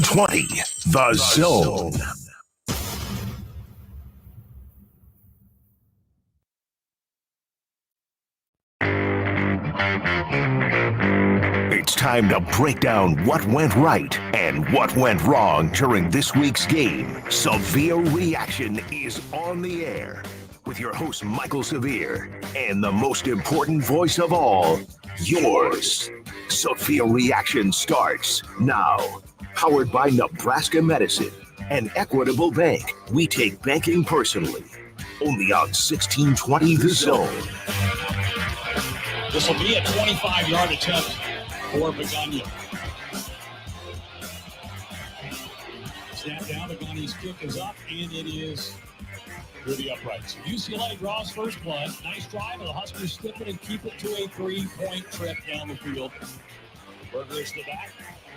20, The Zone. It's time to break down what went right and what went wrong during this week's game. Severe Reaction is on the air with your host, Michael Severe, and the most important voice of all, yours. Severe Reaction starts now. Powered by Nebraska Medicine and Equitable Bank. We take banking personally. Only on 1620 The Zone. This will be a 25-yard attempt for Pregame. Snap down, Pagani's kick is up, and it is through the uprights. UCLA draws first blood. Nice drive, and the Huskers slip it and keep it to a 3-point trip down the field. Berger is to the back.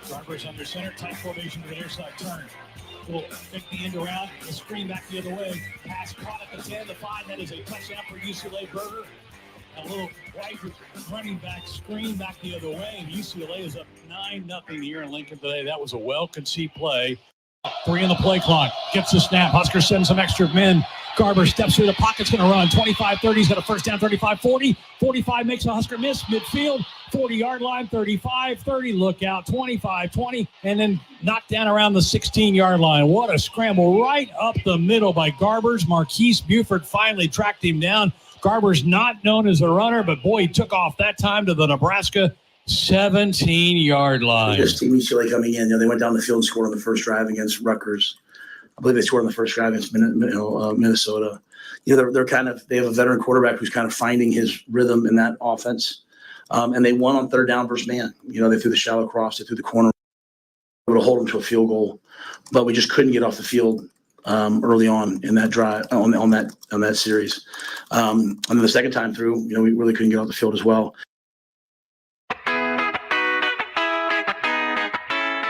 Garber's under center, tight formation to the near side turn. Will pick the end around, the screen back the other way. Pass caught at the 10, the 5. That is a touchdown for UCLA. Berger. A little right running back screen back the other way. And UCLA is up 9-0 here in Lincoln today. That was a well-conceived play. 3 in the play clock. Gets the snap. Huskers send some extra men. Garber steps through the pocket's going to run. 25-30. He's got a first down. 35-40. 45 makes a Husker miss. Midfield. 40-yard line. 35-30. Look out. 25-20. And then knocked down around the 16-yard line. What a scramble right up the middle by Garber's. Marquise Buford finally tracked him down. Garber's not known as a runner, but boy, he took off that time to the Nebraska 17-yard line. This team UCLA coming in, they went down the field and scored on the first drive against Rutgers. I believe they scored on the first drive against Minnesota. They have a veteran quarterback who's kind of finding his rhythm in that offense. And they won on third down versus man. They threw the shallow cross, they threw the corner, able to hold them to a field goal, but we just couldn't get off the field early on in that drive on that series. And then the second time through, we really couldn't get off the field as well.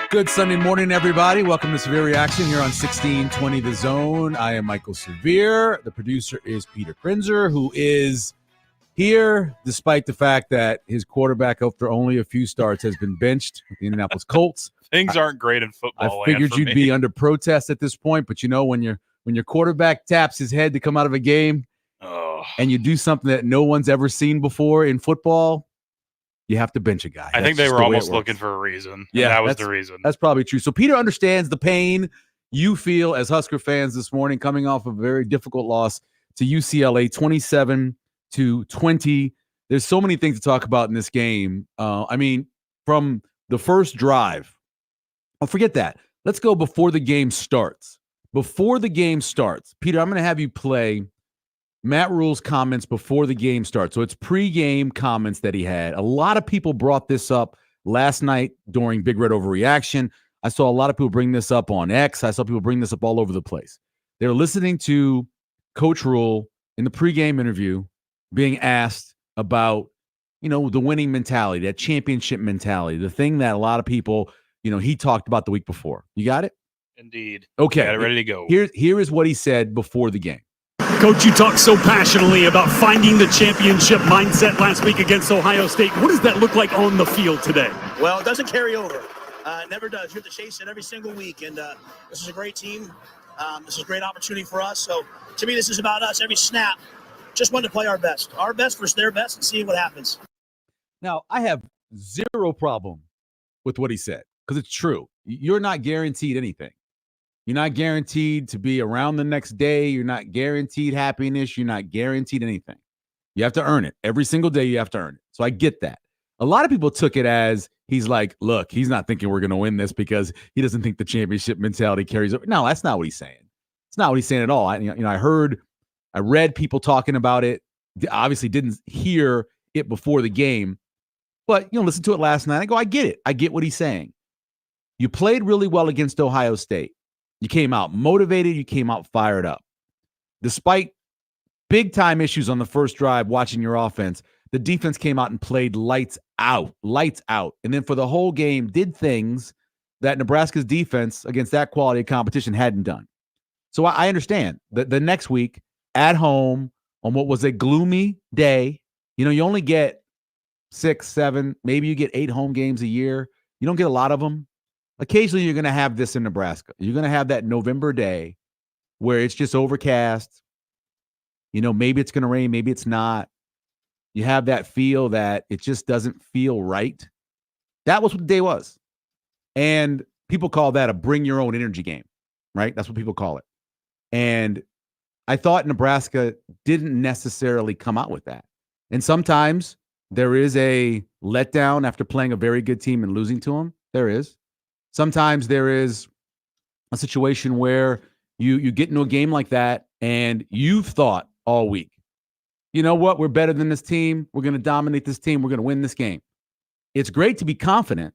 Good Sunday morning, everybody. Welcome to Severe Reaction here on 1620 The Zone. I am Michael Severe. The producer is Peter Krinzer, who is here despite the fact that his quarterback, after only a few starts, has been benched with the Indianapolis Colts. Things aren't great in football. I figured you'd be under protest at this point, but when your quarterback taps his head to come out of a game and you do something that no one's ever seen before in football, you have to bench a guy. I think they were almost looking for a reason. Yeah, that was the reason. That's probably true. So Peter understands the pain you feel as Husker fans this morning, coming off a very difficult loss to UCLA, 27-20. There's so many things to talk about in this game. From the first drive. Oh, forget that. Let's go before the game starts. Before the game starts, Peter, I'm going to have you play Matt Rule's comments before the game starts. So it's pregame comments that he had. A lot of people brought this up last night during Big Red Overreaction. I saw a lot of people bring this up on X. I saw people bring this up all over the place. They were listening to Coach Rule in the pregame interview being asked about, the winning mentality, that championship mentality, the thing that a lot of people he talked about the week before. You got it? Indeed. Okay. Got it ready to go. Here is what he said before the game. Coach, you talked so passionately about finding the championship mindset last week against Ohio State. What does that look like on the field today? Well, it doesn't carry over. It never does. You have to chase it every single week. And this is a great team. This is a great opportunity for us. So, to me, this is about us. Every snap, just want to play our best. Our best versus their best and see what happens. Now, I have zero problem with what he said. Because it's true. You're not guaranteed anything. You're not guaranteed to be around the next day. You're not guaranteed happiness. You're not guaranteed anything. You have to earn it. Every single day you have to earn it. So I get that. A lot of people took it as he's like, look, he's not thinking we're going to win this because he doesn't think the championship mentality carries over. No, that's not what he's saying. It's not what he's saying at all. I read people talking about it. Obviously didn't hear it before the game. But, listen to it last night. I go, I get it. I get what he's saying. You played really well against Ohio State. You came out motivated. You came out fired up. Despite big-time issues on the first drive watching your offense, the defense came out and played lights out. And then for the whole game, did things that Nebraska's defense against that quality of competition hadn't done. So I understand that the next week at home on what was a gloomy day, you only get 6, 7, maybe you get 8 home games a year. You don't get a lot of them. occasionally you're going to have this in Nebraska. You're going to have that November day where it's just overcast. Maybe it's going to rain, maybe it's not. You have that feel that it just doesn't feel right. That was what the day was. And people call that a bring your own energy game, right? That's what people call it. And I thought Nebraska didn't necessarily come out with that. And sometimes there is a letdown after playing a very good team and losing to them. There is. Sometimes there is a situation where you get into a game like that and you've thought all week, you know what? We're better than this team. We're going to dominate this team. We're going to win this game. It's great to be confident.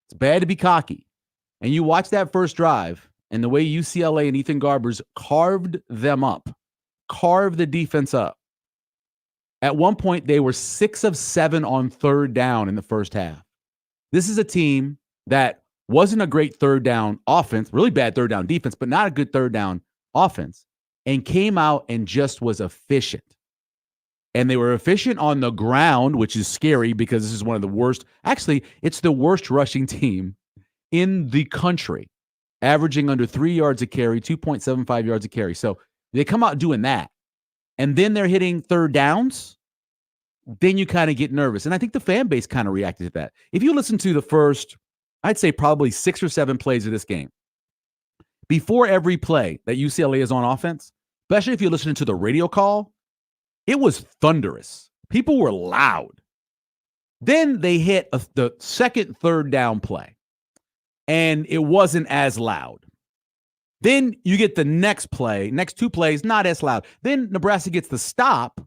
It's bad to be cocky. And you watch that first drive and the way UCLA and Ethan Garbers carved them up, carved the defense up. At one point, they were 6 of 7 on third down in the first half. This is a team that wasn't a great third down offense, really bad third down defense, but not a good third down offense, and came out and just was efficient. And they were efficient on the ground, which is scary because this is one of the worst. Actually, it's the worst rushing team in the country, averaging under 3 yards a carry, 2.75 yards a carry. So they come out doing that. And then they're hitting third downs. Then you kind of get nervous. And I think the fan base kind of reacted to that. If you listen to the first, I'd say probably 6 or 7 plays of this game, before every play that UCLA is on offense, especially if you're listening to the radio call, it was thunderous. People were loud. Then they hit the second third down play, and it wasn't as loud. Then you get the next play, next 2 plays, not as loud. Then Nebraska gets the stop,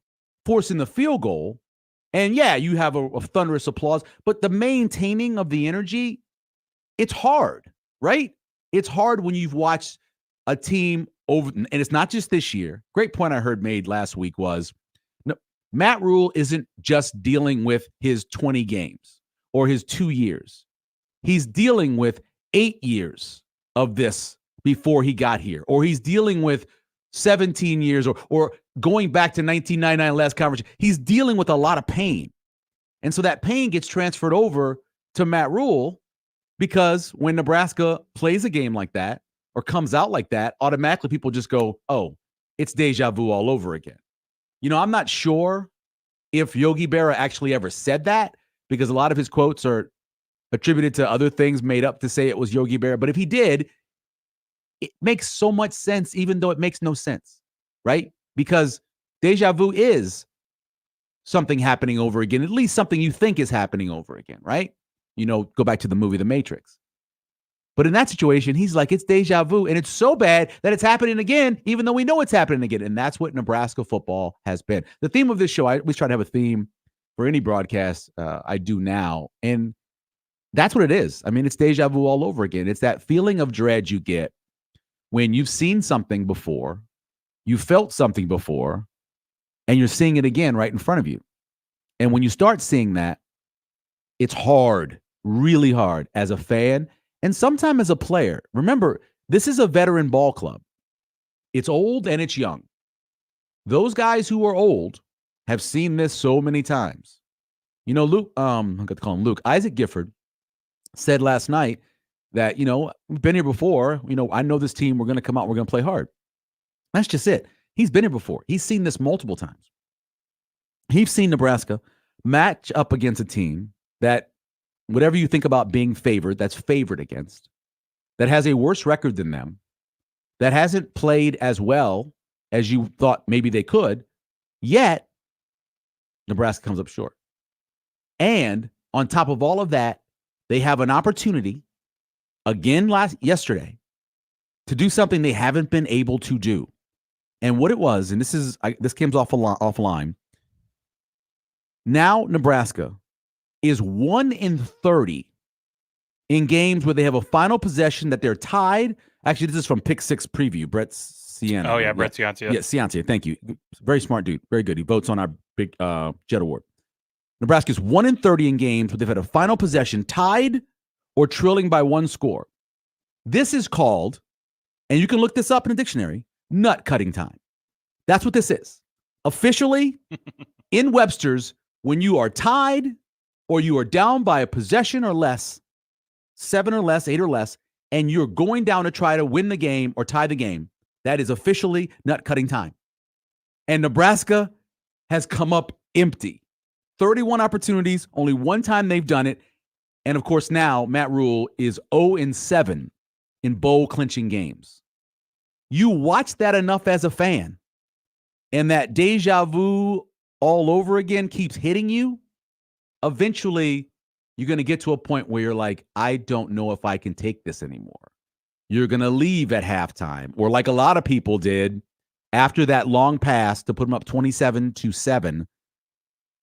forcing the field goal. And yeah, you have a thunderous applause, but the maintaining of the energy, it's hard, right? It's hard when you've watched a team over, and it's not just this year. Great point I heard made last week was, no, Matt Rule isn't just dealing with his 20 games or his 2 years. He's dealing with 8 years of this before he got here, or he's dealing with 17 years or going back to 1999 last conference. He's dealing with a lot of pain. And so that pain gets transferred over to Matt Rule because when Nebraska plays a game like that or comes out like that, automatically people just go, oh, it's deja vu all over again. I'm not sure if Yogi Berra actually ever said that because a lot of his quotes are attributed to other things made up to say it was Yogi Berra. But if he did, it makes so much sense, even though it makes no sense, right? Because deja vu is something happening over again, at least something you think is happening over again, right? Go back to the movie The Matrix. But in that situation, he's like, it's deja vu, and it's so bad that it's happening again, even though we know it's happening again. And that's what Nebraska football has been. The theme of this show, I always try to have a theme for any broadcast I do now, and that's what it is. I mean, it's deja vu all over again. It's that feeling of dread you get when you've seen something before, you felt something before, and you're seeing it again right in front of you. And when you start seeing that, it's hard, really hard as a fan and sometimes as a player. Remember, this is a veteran ball club. It's old and it's young. Those guys who are old have seen this so many times. Luke, I'm going to call him Luke. Isaac Gifford said last night that, we've been here before. I know this team. We're going to come out. We're going to play hard. That's just it. He's been here before. He's seen this multiple times. He's seen Nebraska match up against a team that, whatever you think about being favored, that's favored against, that has a worse record than them, that hasn't played as well as you thought maybe they could, yet Nebraska comes up short. And on top of all of that, they have an opportunity again yesterday to do something they haven't been able to do. And what it was, and this comes offline. Now Nebraska is 1 in 30 in games where they have a final possession that they're tied. Actually, this is from Pick 6 Preview. Brett Sienna. Oh, yeah, Brett Ciancia. Yeah, Ciancia. Thank you. Very smart dude. Very good. He votes on our big Jet Award. Nebraska's 1 in 30 in games where they've had a final possession tied or trailing by 1 score. This is called, and you can look this up in a dictionary, nut cutting time. That's what this is. Officially, in Webster's, when you are tied or you are down by a possession or less, 7 or less, 8 or less, and you're going down to try to win the game or tie the game, that is officially nut-cutting time. And Nebraska has come up empty. 31 opportunities, only one time they've done it. And, of course, now Matt Rule is 0-7 in bowl-clinching games. You watch that enough as a fan, and that deja vu all over again keeps hitting you, eventually you're going to get to a point where you're like, I don't know if I can take this anymore. You're going to leave at halftime, or like a lot of people did after that long pass to put them up 27-7.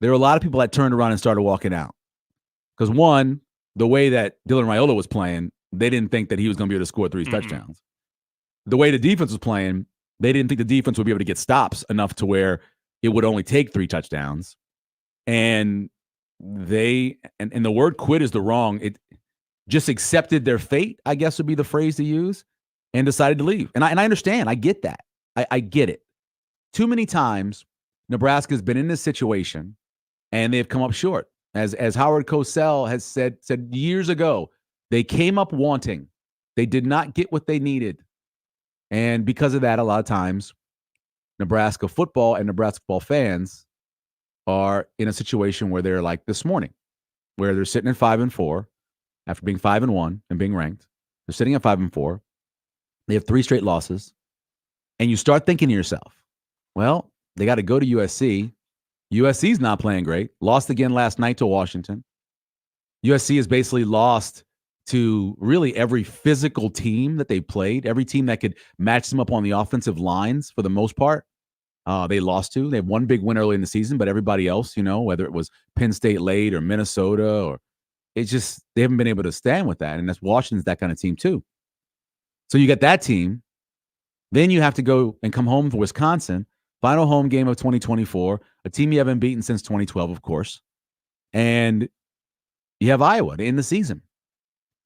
There were a lot of people that turned around and started walking out. Because one, the way that Dylan Raiola was playing, they didn't think that he was going to be able to score 3 touchdowns. The way the defense was playing, they didn't think the defense would be able to get stops enough to where it would only take 3 touchdowns. And the word quit is the wrong. It just accepted their fate, I guess would be the phrase to use, and decided to leave. And I understand. I get that. I get it. Too many times, Nebraska's been in this situation, and they've come up short. As Howard Cosell has said years ago, they came up wanting. They did not get what they needed. And because of that, a lot of times, Nebraska football and Nebraska football fans are in a situation where they're like this morning, where they're sitting at 5-4 after being 5-1 and being ranked. They're sitting at 5-4. They have 3 straight losses. And you start thinking to yourself, well, they got to go to USC. USC's not playing great. Lost again last night to Washington. USC has basically lost to really every physical team that they played, every team that could match them up on the offensive lines for the most part. They lost to. They have one big win early in the season, but everybody else, whether it was Penn State late or Minnesota, or it's just they haven't been able to stand with that. And that's Washington's that kind of team too. So you got that team. Then you have to go and come home for Wisconsin, final home game of 2024, a team you haven't beaten since 2012, of course. And you have Iowa to end the season.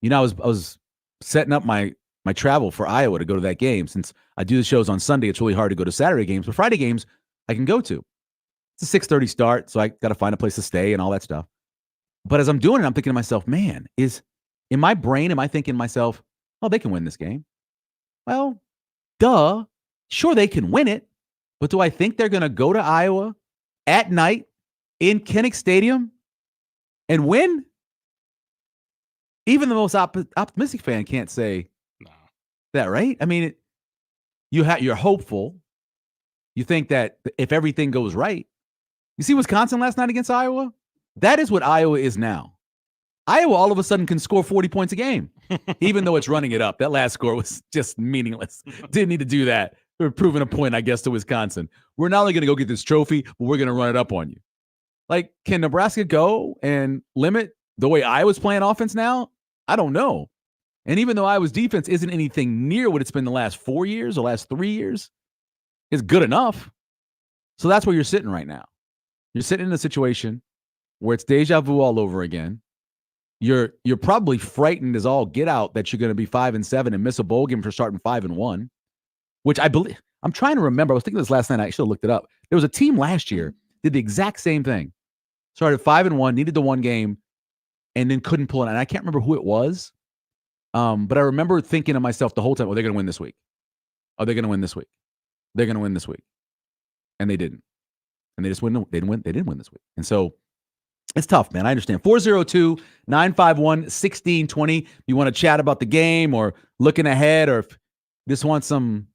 I was setting up my travel for Iowa to go to that game. Since I do the shows on Sunday, it's really hard to go to Saturday games, but Friday games I can go to. It's a 6:30 start, so I got to find a place to stay and all that stuff. But as I'm doing it, I'm thinking to myself, man, in my brain, am I thinking to myself, oh, they can win this game? Well, duh. Sure, they can win it. But do I think they're going to go to Iowa at night in Kinnick Stadium and win? Even the most optimistic fan can't say that, right? I mean, you're hopeful. You think that if everything goes right, you see Wisconsin last night against Iowa? That is what Iowa is now. Iowa all of a sudden can score 40 points a game, even though it's running it up. That last score was just meaningless. Didn't need to do that. We're proving a point, I guess, to Wisconsin. We're not only going to go get this trophy, but we're going to run it up on you. Like, can Nebraska go and limit the way Iowa's playing offense now? I don't know. And even though Iowa's defense isn't anything near what it's been the last 4 years or last 3 years, it's good enough. So that's where you're sitting right now. You're sitting in a situation where it's deja vu all over again. You're probably frightened as all get out that you're going to be 5-7 and miss a bowl game for starting 5-1, which I believe. I'm trying to remember. I was thinking this last night. I should have looked it up. There was a team last year did the exact same thing. Started 5-1, needed the one game, and then couldn't pull it. And I can't remember who it was. But I remember thinking to myself the whole time, "Oh, they're going to win this week. Oh, they're going to win this week. They're going to win this week," and they didn't. And they just win. They didn't win. They didn't win this week. And so it's tough, man. I understand. 402-951-1620. You want to chat about the game or looking ahead, or if you just want some.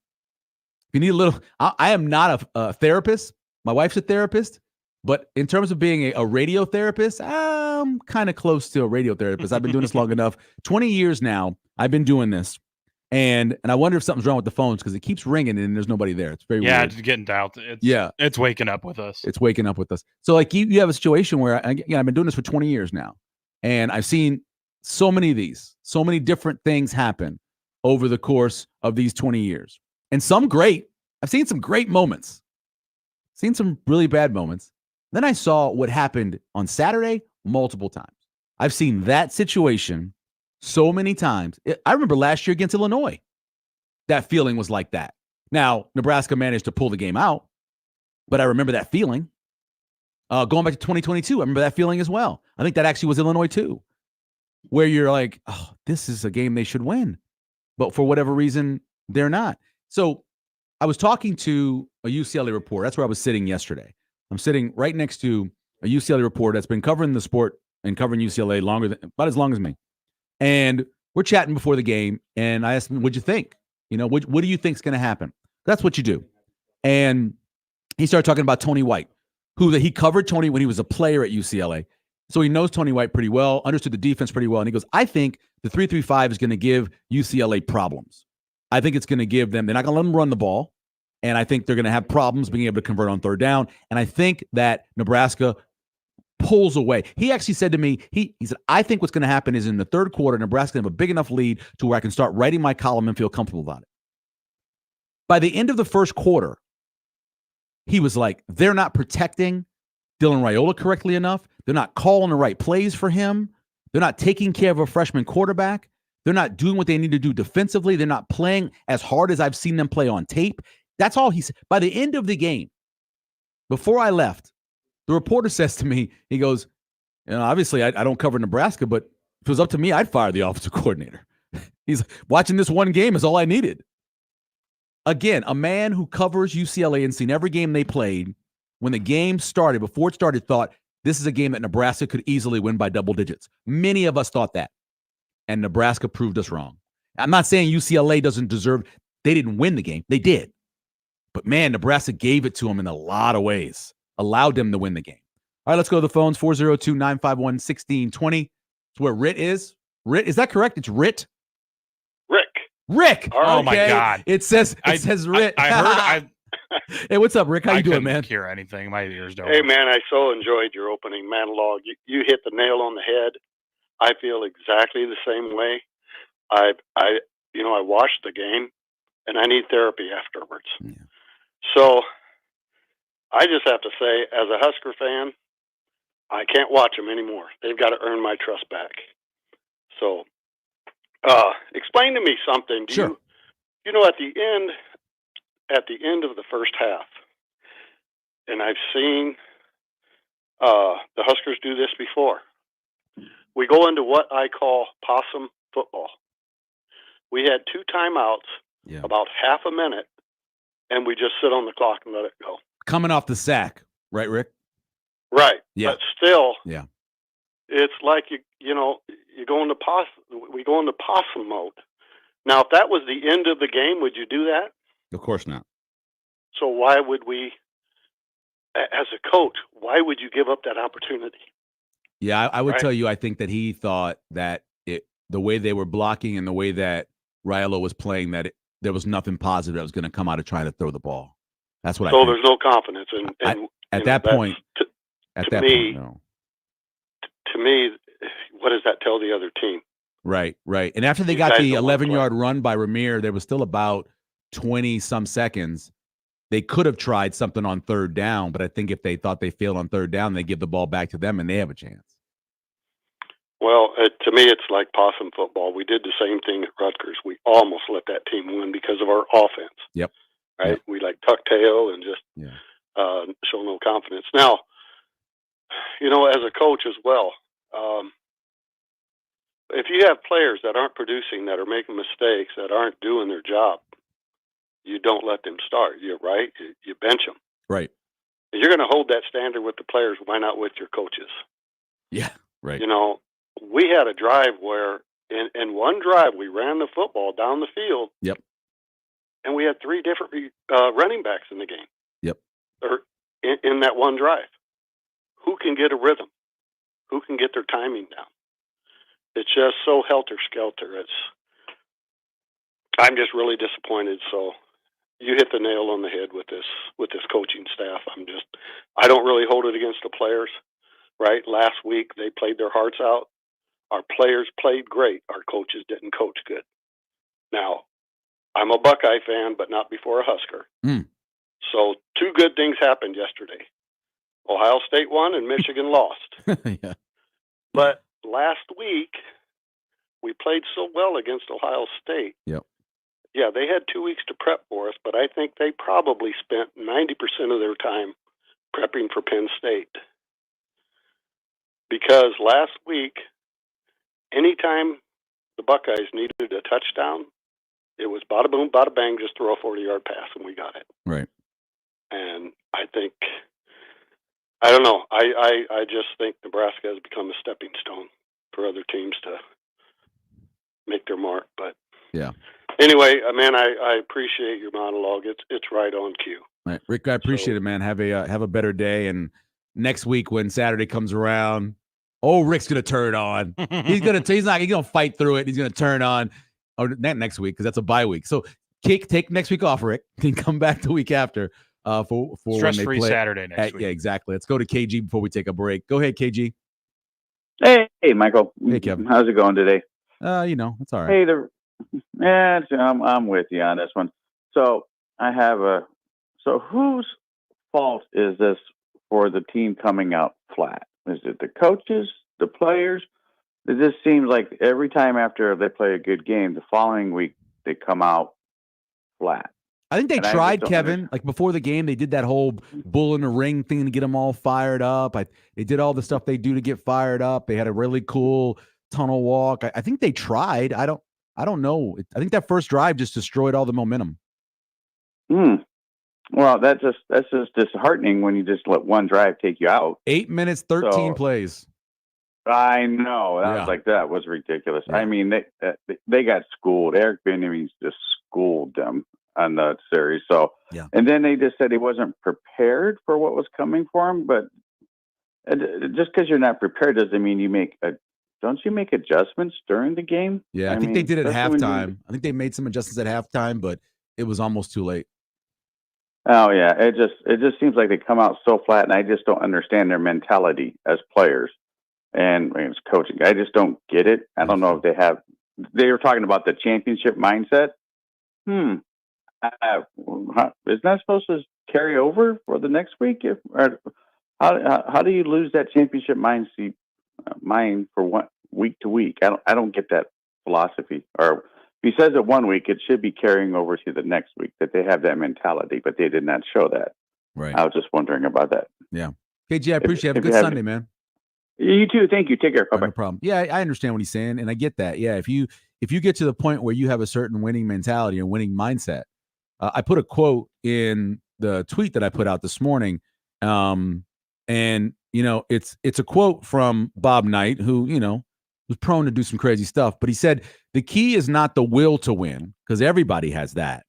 If you need a little, I am not a therapist. My wife's a therapist. But in terms of being a radio therapist, I'm kind of close to a radio therapist. I've been doing this long enough. 20 years now, I've been doing this. And I wonder if something's wrong with the phones because it keeps ringing and there's nobody there. It's very weird. It's getting dialed. It's waking up with us. It's waking up with us. So like you have a situation where, again, I've been doing this for 20 years now. And I've seen so many of these, so many different things happen over the course of these 20 years. And some great. I've seen some great moments. Seen some really bad moments. Then I saw what happened on Saturday multiple times. I've seen that situation so many times. I remember last year against Illinois, that feeling was like that. Now, Nebraska managed to pull the game out, but I remember that feeling. Going back to 2022, I remember that feeling as well. I think that actually was Illinois too, where you're like, oh, this is a game they should win. but for whatever reason, they're not. So I was talking to a UCLA reporter. That's where I was sitting yesterday. I'm sitting right next to a UCLA reporter that's been covering the sport and covering UCLA about as long as me. And we're chatting before the game, and I asked him, what'd you think? What do you think's going to happen? That's what you do. And he started talking about Tony White, he covered Tony when he was a player at UCLA. So he knows Tony White pretty well, understood the defense pretty well. And he goes, I think the 3-3-5 is going to give UCLA problems. I think it's going to give them, they're not going to let them run the ball. And I think they're going to have problems being able to convert on third down. And I think that Nebraska pulls away. He actually said to me, he said, I think what's going to happen is in the third quarter, Nebraska have a big enough lead to where I can start writing my column and feel comfortable about it. By the end of the first quarter, he was like, they're not protecting Dylan Raiola correctly enough. They're not calling the right plays for him. They're not taking care of a freshman quarterback. They're not doing what they need to do defensively. They're not playing as hard as I've seen them play on tape. That's all he said. By the end of the game, before I left, the reporter says to me, he goes, obviously I don't cover Nebraska, but if it was up to me, I'd fire the offensive coordinator. He's watching this one game is all I needed. Again, a man who covers UCLA and seen every game they played, when the game started, before it started, thought this is a game that Nebraska could easily win by double digits. Many of us thought that, and Nebraska proved us wrong. I'm not saying UCLA doesn't deserve, they didn't win the game. They did. But, man, Nebraska gave it to them in a lot of ways, allowed them to win the game. All right, let's go to the phones, 402-951-1620. It's where Rit is. Rit, is that correct? It's Rit? Rick. Oh, my God. It says Rit. I heard. Hey, what's up, Rick? How you doing, man? I couldn't hear anything. My ears don't. Hey, man, I so enjoyed your opening monologue. You hit the nail on the head. I feel exactly the same way. I watched the game, and I need therapy afterwards. Yeah. So I just have to say, as a Husker fan, I can't watch them anymore. They've got to earn my trust back. So explain to me something. Sure. At the end of the first half, and I've seen the Huskers do this before. We go into what I call possum football. We had 2 timeouts, about half a minute, and we just sit on the clock and let it go. Coming off the sack, right, Rick? Right. Yeah. But still, It's like you go into we go into possum mode. Now, if that was the end of the game, would you do that? Of course not. So why would we, as a coach, why would you give up that opportunity? Yeah, I would tell you, I think that he thought that the way they were blocking and the way that Raiola was playing, that there was nothing positive that was going to come out of trying to throw the ball. That's what I think. So there's no confidence. At that point, no. To me, what does that tell the other team? Right. And after they got the 11-yard run by Ramir, there was still about 20-some seconds. They could have tried something on third down, but I think if they thought they failed on third down, they give the ball back to them and they have a chance. Well, to me, it's like possum football. We did the same thing at Rutgers. We almost let that team win because of our offense. Yep. Right? Yep. We tuck tail and just show no confidence. Now, as a coach as well, if you have players that aren't producing, that are making mistakes, that aren't doing their job, you don't let them start. You're right. You bench them. Right. If you're going to hold that standard with the players, why not with your coaches? Yeah. Right. We had a drive where in one drive we ran the football down the field. Yep. And we had 3 different running backs in the game. Yep. Or in that one drive. Who can get a rhythm? Who can get their timing down? It's just so helter-skelter. I'm just really disappointed. So you hit the nail on the head with this coaching staff. I don't really hold it against the players, right? Last week they played their hearts out. Our players played great. Our coaches didn't coach good. Now, I'm a Buckeye fan, but not before a Husker. So 2 good things happened yesterday. Ohio State won and Michigan lost. Yeah. But last week, we played so well against Ohio State. Yep. Yeah, they had 2 weeks to prep for us, but I think they probably spent 90% of their time prepping for Penn State. Because last week, anytime the Buckeyes needed a touchdown, It was bada boom, bada bang, just throw a 40-yard pass, and we got it. Right. And I think, I don't know, I just think Nebraska has become a stepping stone for other teams to make their mark. But yeah. Anyway, man, I appreciate your monologue. It's right on cue. Right. Rick, I appreciate it, man. Have a better day. And next week when Saturday comes around, Rick's gonna turn on. He's gonna fight through it. He's gonna turn on. Or not next week because that's a bye week. So take next week off, Rick, and come back the week after for stress-free when they play Saturday next week. Yeah, exactly. Let's go to KG before we take a break. Go ahead, KG. Hey, Michael. Hey, Kevin. How's it going today? It's all right. Hey, I'm with you on this one. So so whose fault is this for the team coming out flat? Is it the coaches, the players? It just seems like every time after they play a good game, the following week they come out flat. I think they tried, Kevin. Like before the game, they did that whole bull in the ring thing to get them all fired up. They did all the stuff they do to get fired up. They had a really cool tunnel walk. I think they tried. I don't know. I think that first drive just destroyed all the momentum. Well, that's just disheartening when you just let one drive take you out. 8 minutes, 13 plays. I know. That was ridiculous. Yeah. I mean, they got schooled. Eric Bieniemy just schooled them on the series. So, yeah. And then they just said he wasn't prepared for what was coming for him. But just because you're not prepared doesn't mean don't you make adjustments during the game? Yeah, I think they did at halftime. I think they made some adjustments at halftime, but it was almost too late. Oh yeah, it just seems like they come out so flat, and I just don't understand their mentality as players and as coaching. I just don't get it. I don't know if they have. They were talking about the championship mindset. Isn't that supposed to carry over for the next week? How do you lose that championship mind for one week to week? I don't get that philosophy. Or if he says it 1 week, it should be carrying over to the next week, that they have that mentality, but they did not show that. Right. I was just wondering about that. Yeah. KG, I appreciate it. Have a good Sunday, man. You too. Thank you. Take care. Bye-bye. No problem. Yeah, I understand what he's saying, and I get that. Yeah, if you get to the point where you have a certain winning mentality or winning mindset, I put a quote in the tweet that I put out this morning, and it's a quote from Bob Knight, who was prone to do some crazy stuff, but he said the key is not the will to win, because everybody has that.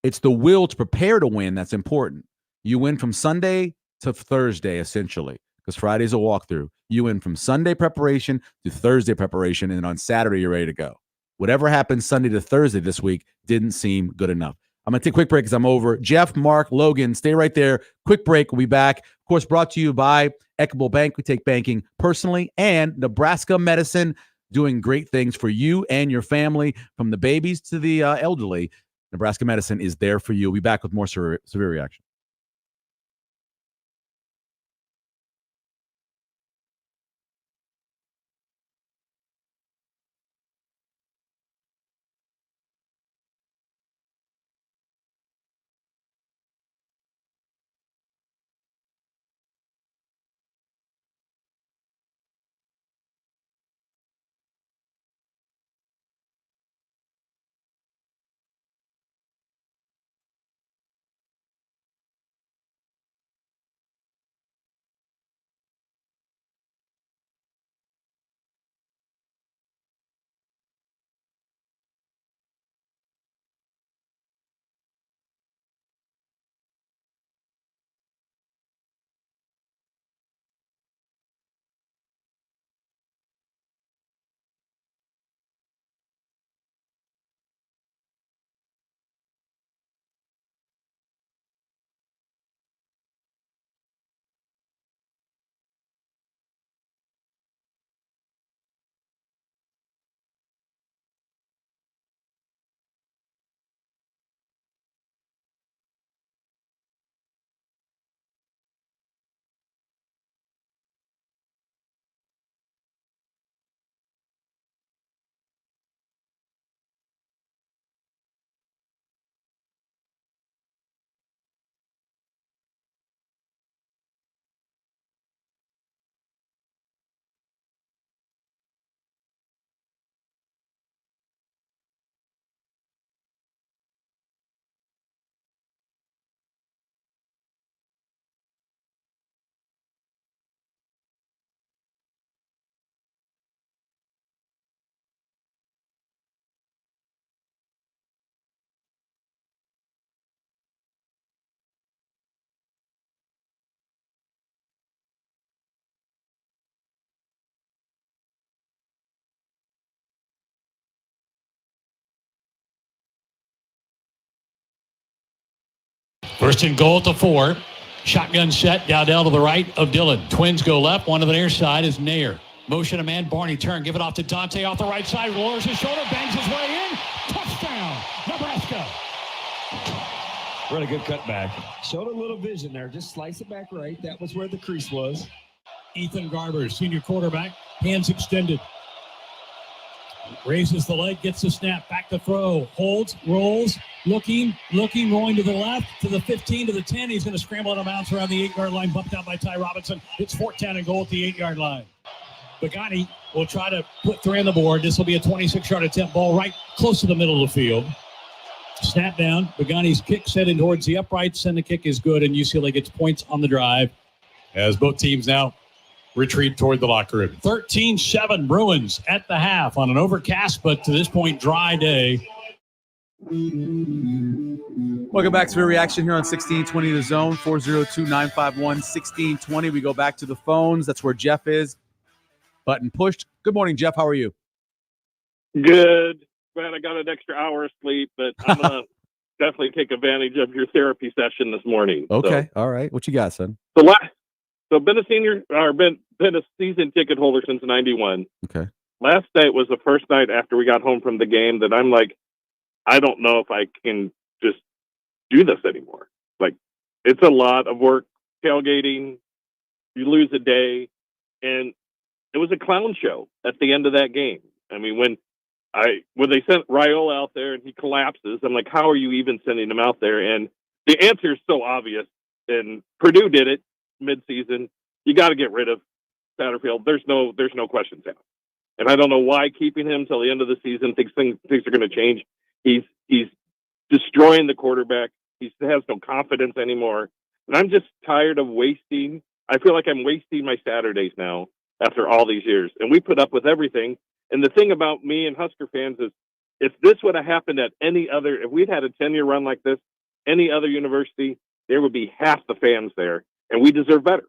It's the will to prepare to win that's important. You win from Sunday to Thursday, essentially, because Friday's a walkthrough. You win from Sunday preparation to Thursday preparation, and then on Saturday, you're ready to go. Whatever happens Sunday to Thursday this week didn't seem good enough. I'm going to take a quick break because I'm over. Jeff, Mark, Logan, stay right there. Quick break. We'll be back. Of course, brought to you by Equitable Bank. We take banking personally, and Nebraska Medicine, doing great things for you and your family, from the babies to the elderly. Nebraska Medicine is there for you. We'll be back with more severe reaction. First and goal at the 4. Shotgun set. Dowdell to the right of Dillon. Twins go left. One to the near side is Nair. Motion a man. Barney turn. Give it off to Dante off the right side. Lowers his shoulder. Bangs his way in. Touchdown, Nebraska. Really good cutback. Showed a little vision there. Just slice it back right. That was where the crease was. Ethan Garber, senior quarterback. Hands extended. Raises the leg, gets the snap, back to throw, holds, rolls, looking, going to the left, to the 15, to the 10. He's going to scramble out of bounds around the 8-yard line, bumped out by Ty Robinson. It's 4th down and goal at the 8-yard line. Pagani will try to put 3 on the board. This will be a 26-yard attempt, ball right close to the middle of the field. Snap down, Pagani's kick set in towards the uprights, and the kick is good, and UCLA gets points on the drive as both teams now retreat toward the locker room. 13-7 Bruins at the half on an overcast, but to this point, dry day. Welcome back to a reaction here on 1620 The Zone, 402-951-1620. We go back to the phones. That's where Jeff is. Button pushed. Good morning, Jeff. How are you? Good. Glad I got an extra hour of sleep, but I'm going to definitely take advantage of your therapy session this morning. Okay. All right. What you got, son? So been a season ticket holder since '91. Okay. Last night was the first night after we got home from the game that I'm like, I don't know if I can just do this anymore. Like, it's a lot of work, tailgating, you lose a day, and it was a clown show at the end of that game. I mean, when they sent Raiola out there and he collapses, I'm like, how are you even sending him out there? And the answer is so obvious. And Purdue did it mid-season. You got to get rid of Satterfield. There's no questions asked. And I don't know why keeping him till the end of the season. Things are going to change. He's destroying the quarterback. He has no confidence anymore. And I'm just tired of wasting. I feel like I'm wasting my Saturdays now after all these years. And we put up with everything. And the thing about me and Husker fans is, if this would have happened at if we'd had a 10-year run like this, any other university, there would be half the fans there, and we deserve better.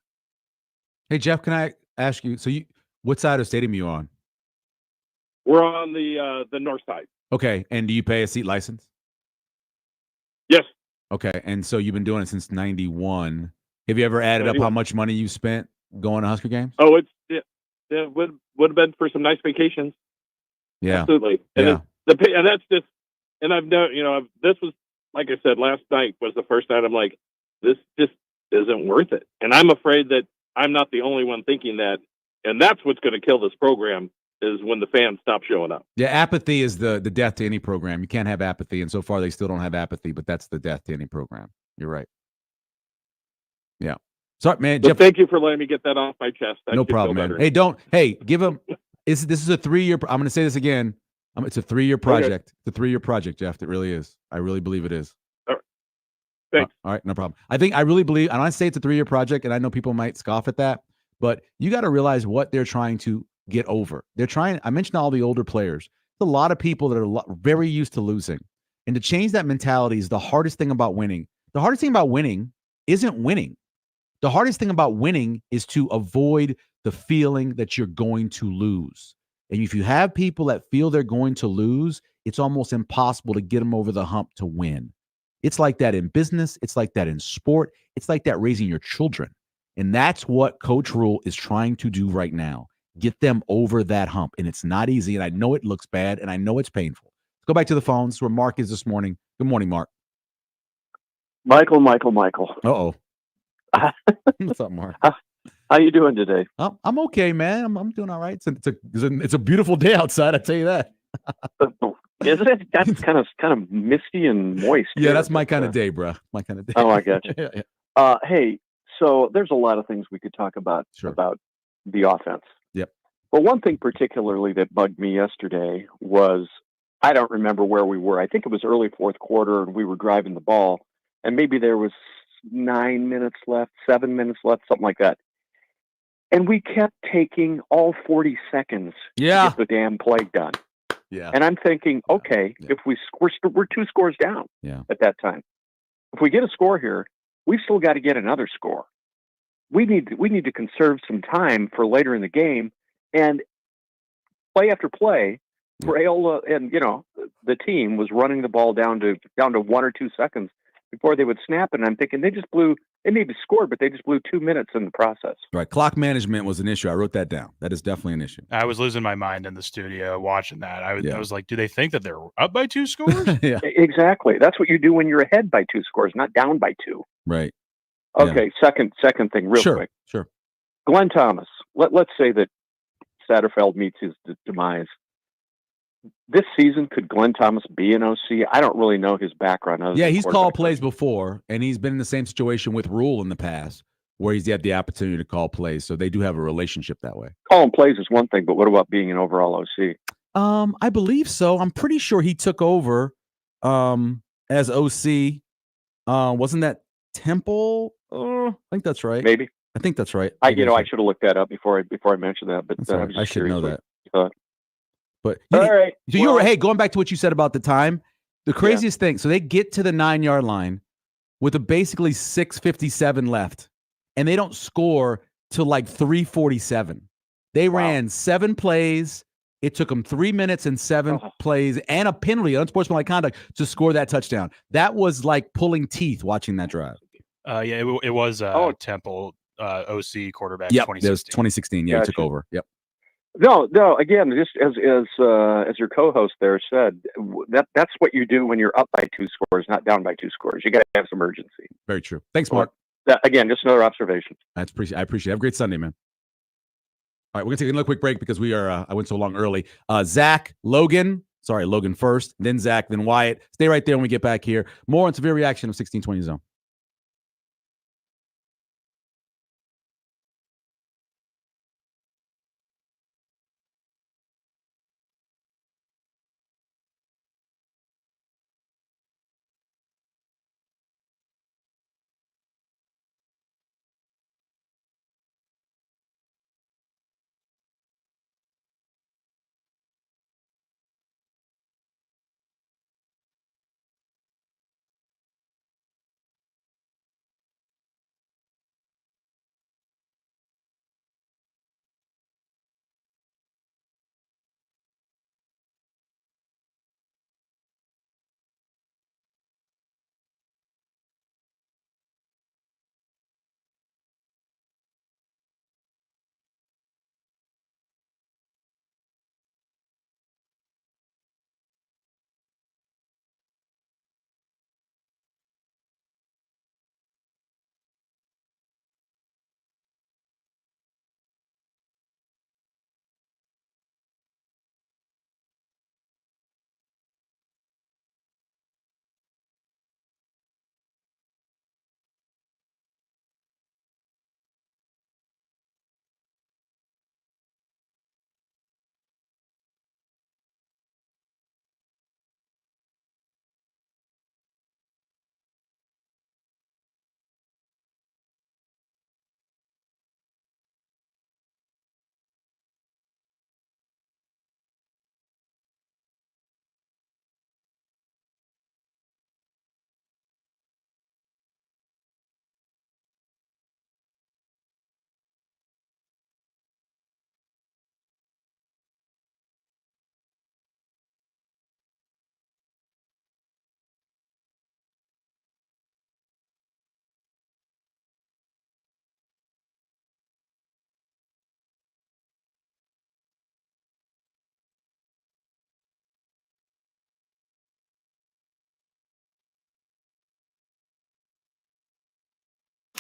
Hey, Jeff, can I ask you, what side of the stadium are you on? We're on the north side. Okay, and do you pay a seat license? Yes. Okay, and so you've been doing it since '91. Have you ever added up how much money you spent going to Husker games? Oh, it would have been for some nice vacations. Yeah, absolutely. And yeah. And that's just, and I've known, this was, like I said, last night was the first night I'm like, this just isn't worth it. And I'm afraid that I'm not the only one thinking that. And that's what's going to kill this program, is when the fans stop showing up. Yeah, apathy is the death to any program. You can't have apathy, and so far they still don't have apathy, but that's the death to any program. You're right. Yeah. Sorry, man. But Jeff, thank you for letting me get that off my chest. No problem, man. Hey, give them. This is a 3-year. I'm going to say this again. It's a 3-year project. Okay. It's a 3-year project, Jeff. It really is. I really believe it is. All right. Thanks. All right, no problem. I really believe, and I say it's a 3-year project, and I know people might scoff at that, but you got to realize what they're trying to get over. I mentioned all the older players. There's a lot of people that are very used to losing. And to change that mentality is the hardest thing about winning. The hardest thing about winning isn't winning. The hardest thing about winning is to avoid the feeling that you're going to lose. And if you have people that feel they're going to lose, it's almost impossible to get them over the hump to win. It's like that in business. It's like that in sport. It's like that raising your children. And that's what Coach Rule is trying to do right now. Get them over that hump. And it's not easy. And I know it looks bad. And I know it's painful. Let's go back to the phones where Mark is this morning. Good morning, Mark. Michael. Uh-oh. What's up, Mark? How you doing today? I'm okay, man. I'm doing all right. It's a beautiful day outside. I tell you that. Isn't it? That's kind of misty and moist. Yeah, that's my kind of day, bro. My kind of day. Oh, I got you. Yeah. Hey, so there's a lot of things we could talk about about the offense. Yep. But one thing particularly that bugged me yesterday was, I don't remember where we were. I think it was early fourth quarter, and we were driving the ball, and maybe there was 9 minutes left, 7 minutes left, something like that. And we kept taking all 40 seconds to get the damn play done. Yeah. And I'm thinking, okay, if we're 2 scores down at that time. If we get a score here, we've still got to get another score. We need to conserve some time for later in the game. And play after play, Raiola and the team was running the ball down to 1 or 2 seconds. before they would snap it. And I'm thinking they need to score, but they just blew 2 minutes in the process. Right. Clock management was an issue. I wrote that down. That is definitely an issue. I was losing my mind in the studio watching that. I was like, do they think that they're up by 2 scores? Yeah. Exactly. That's what you do when you're ahead by 2 scores, not down by 2. Right. Okay. Yeah. Second thing, real quick. Sure. Glenn Thomas. Let's say that Satterfield meets his demise. This season, could Glenn Thomas be an OC? I don't really know his background. Yeah, he's called plays before, and he's been in the same situation with Rule in the past, where he's had the opportunity to call plays. So they do have a relationship that way. Calling plays is one thing, but what about being an overall OC? I believe so. I'm pretty sure he took over as OC. Wasn't that Temple? I think that's right. Maybe. I think that's right. I should have looked that up before I mentioned that. But right. I should know that. But all right. So going back to what you said about the time, the craziest thing. So they get to the 9-yard line with basically 6:57 left, and they don't score till like 3:47. They ran 7 plays. It took them 3 minutes and 7 plays and a penalty, unsportsmanlike conduct, to score that touchdown. That was like pulling teeth watching that drive. It was Temple OC quarterback. Yep, 2016. It was 2016. Yeah, he took over. Yep. No. Again, just as your co-host there said, that's what you do when you're up by 2 scores, not down by 2 scores. You got to have some urgency. Very true. Thanks, Mark. Again, just another observation. I appreciate it. Have a great Sunday, man. All right, we're gonna take another quick break because we are. I went so long early. Logan first, then Zach, then Wyatt. Stay right there when we get back here. More on Severe Reaction of 1620 Zone.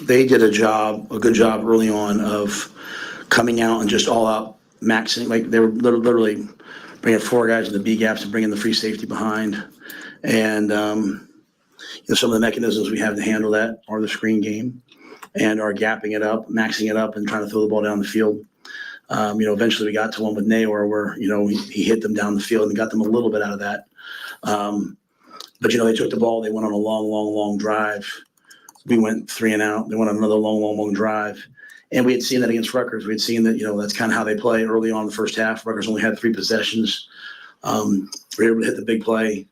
They did a good job early on of coming out and just all out maxing. Like they were literally bringing 4 guys in the B gaps and bringing the free safety behind. And some of the mechanisms we have to handle that are the screen game and are gapping it up, maxing it up, and trying to throw the ball down the field. Eventually we got to one with Nayor where, he hit them down the field and got them a little bit out of that. But they took the ball. They went on a long drive. We went 3 and out. They went on another long drive. And we had seen that against Rutgers. We had seen that, that's kind of how they play early on in the first half. Rutgers only had 3 possessions. We were able to hit the big play,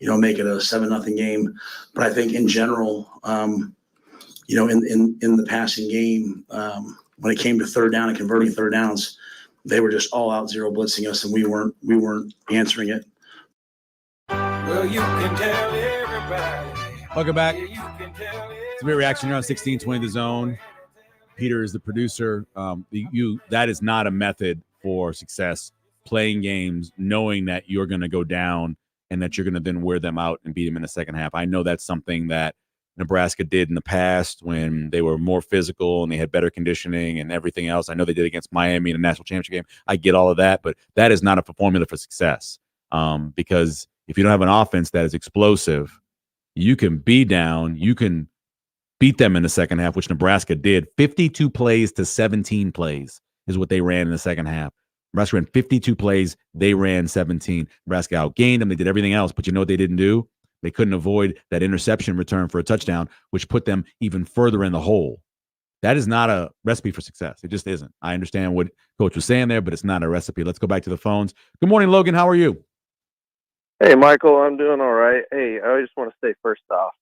make it a 7-0 game. But I think in general, in the passing game, when it came to third down and converting third downs, they were just all out zero blitzing us, and we weren't answering it. Well, you can tell everybody Welcome back. Severe reaction here on 1620 The Zone. Peter is the producer. That is not a method for success. Playing games, knowing that you're going to go down and that you're going to then wear them out and beat them in the second half. I know that's something that Nebraska did in the past when they were more physical and they had better conditioning and everything else. I know they did against Miami in a national championship game. I get all of that, but that is not a formula for success. Because if you don't have an offense that is explosive, you can be down, you can beat them in the second half, which Nebraska did. 52 plays to 17 plays is what they ran in the second half. Nebraska ran 52 plays. They ran 17. Nebraska outgained them. They did everything else. But you know what they didn't do? They couldn't avoid that interception return for a touchdown, which put them even further in the hole. That is not a recipe for success. It just isn't. I understand what Coach was saying there, but it's not a recipe. Let's go back to the phones. Good morning, Logan. How are you? Hey, Michael. I'm doing all right. Hey, I just want to say first off,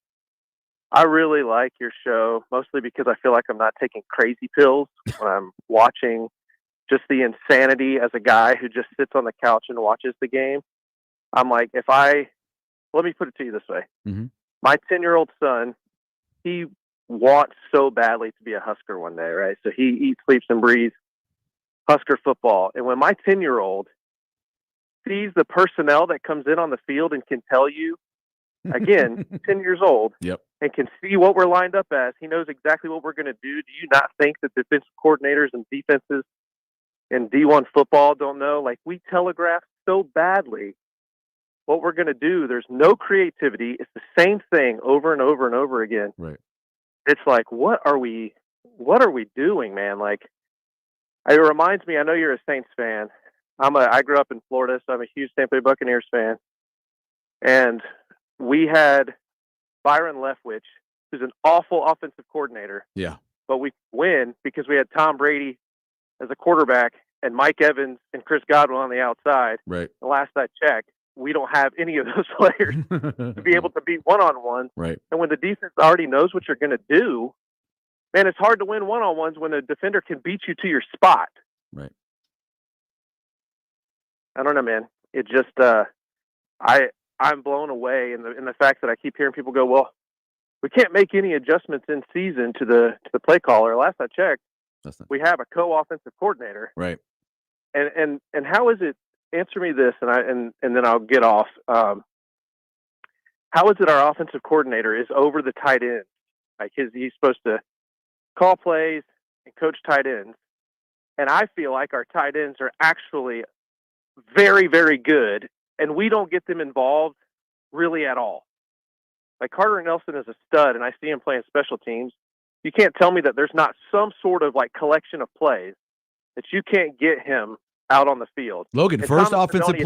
I really like your show, mostly because I feel like I'm not taking crazy pills when I'm watching just the insanity as a guy who just sits on the couch and watches the game. I'm like, let me put it to you this way. Mm-hmm. My 10-year-old son, he wants so badly to be a Husker one day, right? So he eats, sleeps, and breathes Husker football. And when my 10-year-old sees the personnel that comes in on the field and can tell you, again, 10 years old, yep, and can see what we're lined up as, he knows exactly what we're going to do. Do you not think that defensive coordinators and defenses in D1 football don't know? Like, we telegraph so badly what we're going to do. There's no creativity. It's the same thing over and over and over again. Right. It's like, what are we doing, man? Like, it reminds me, I know you're a Saints fan. I grew up in Florida, so I'm a huge Tampa Bay Buccaneers fan. And we had Byron Leftwich, who's an awful offensive coordinator. Yeah. But we win because we had Tom Brady as a quarterback and Mike Evans and Chris Godwin on the outside. Right. The last I checked, we don't have any of those players to be able to beat one-on-ones. Right. And when the defense already knows what you're going to do, man, it's hard to win one-on-ones when the defender can beat you to your spot. Right. I don't know, man. It just, I'm blown away in the fact that I keep hearing people go, well, we can't make any adjustments in season to the play caller. Last I checked, we have a co-offensive coordinator. Right. And how is it? Answer me this, and then I'll get off. How is it our offensive coordinator is over the tight ends? Like he's supposed to call plays and coach tight ends, and I feel like our tight ends are actually very, very good, and we don't get them involved really at all. Like Carter Nelson is a stud, and I see him playing special teams. You can't tell me that there's not some sort of like collection of plays that you can't get him out on the field. Logan, and first Thomas offensive Fidone,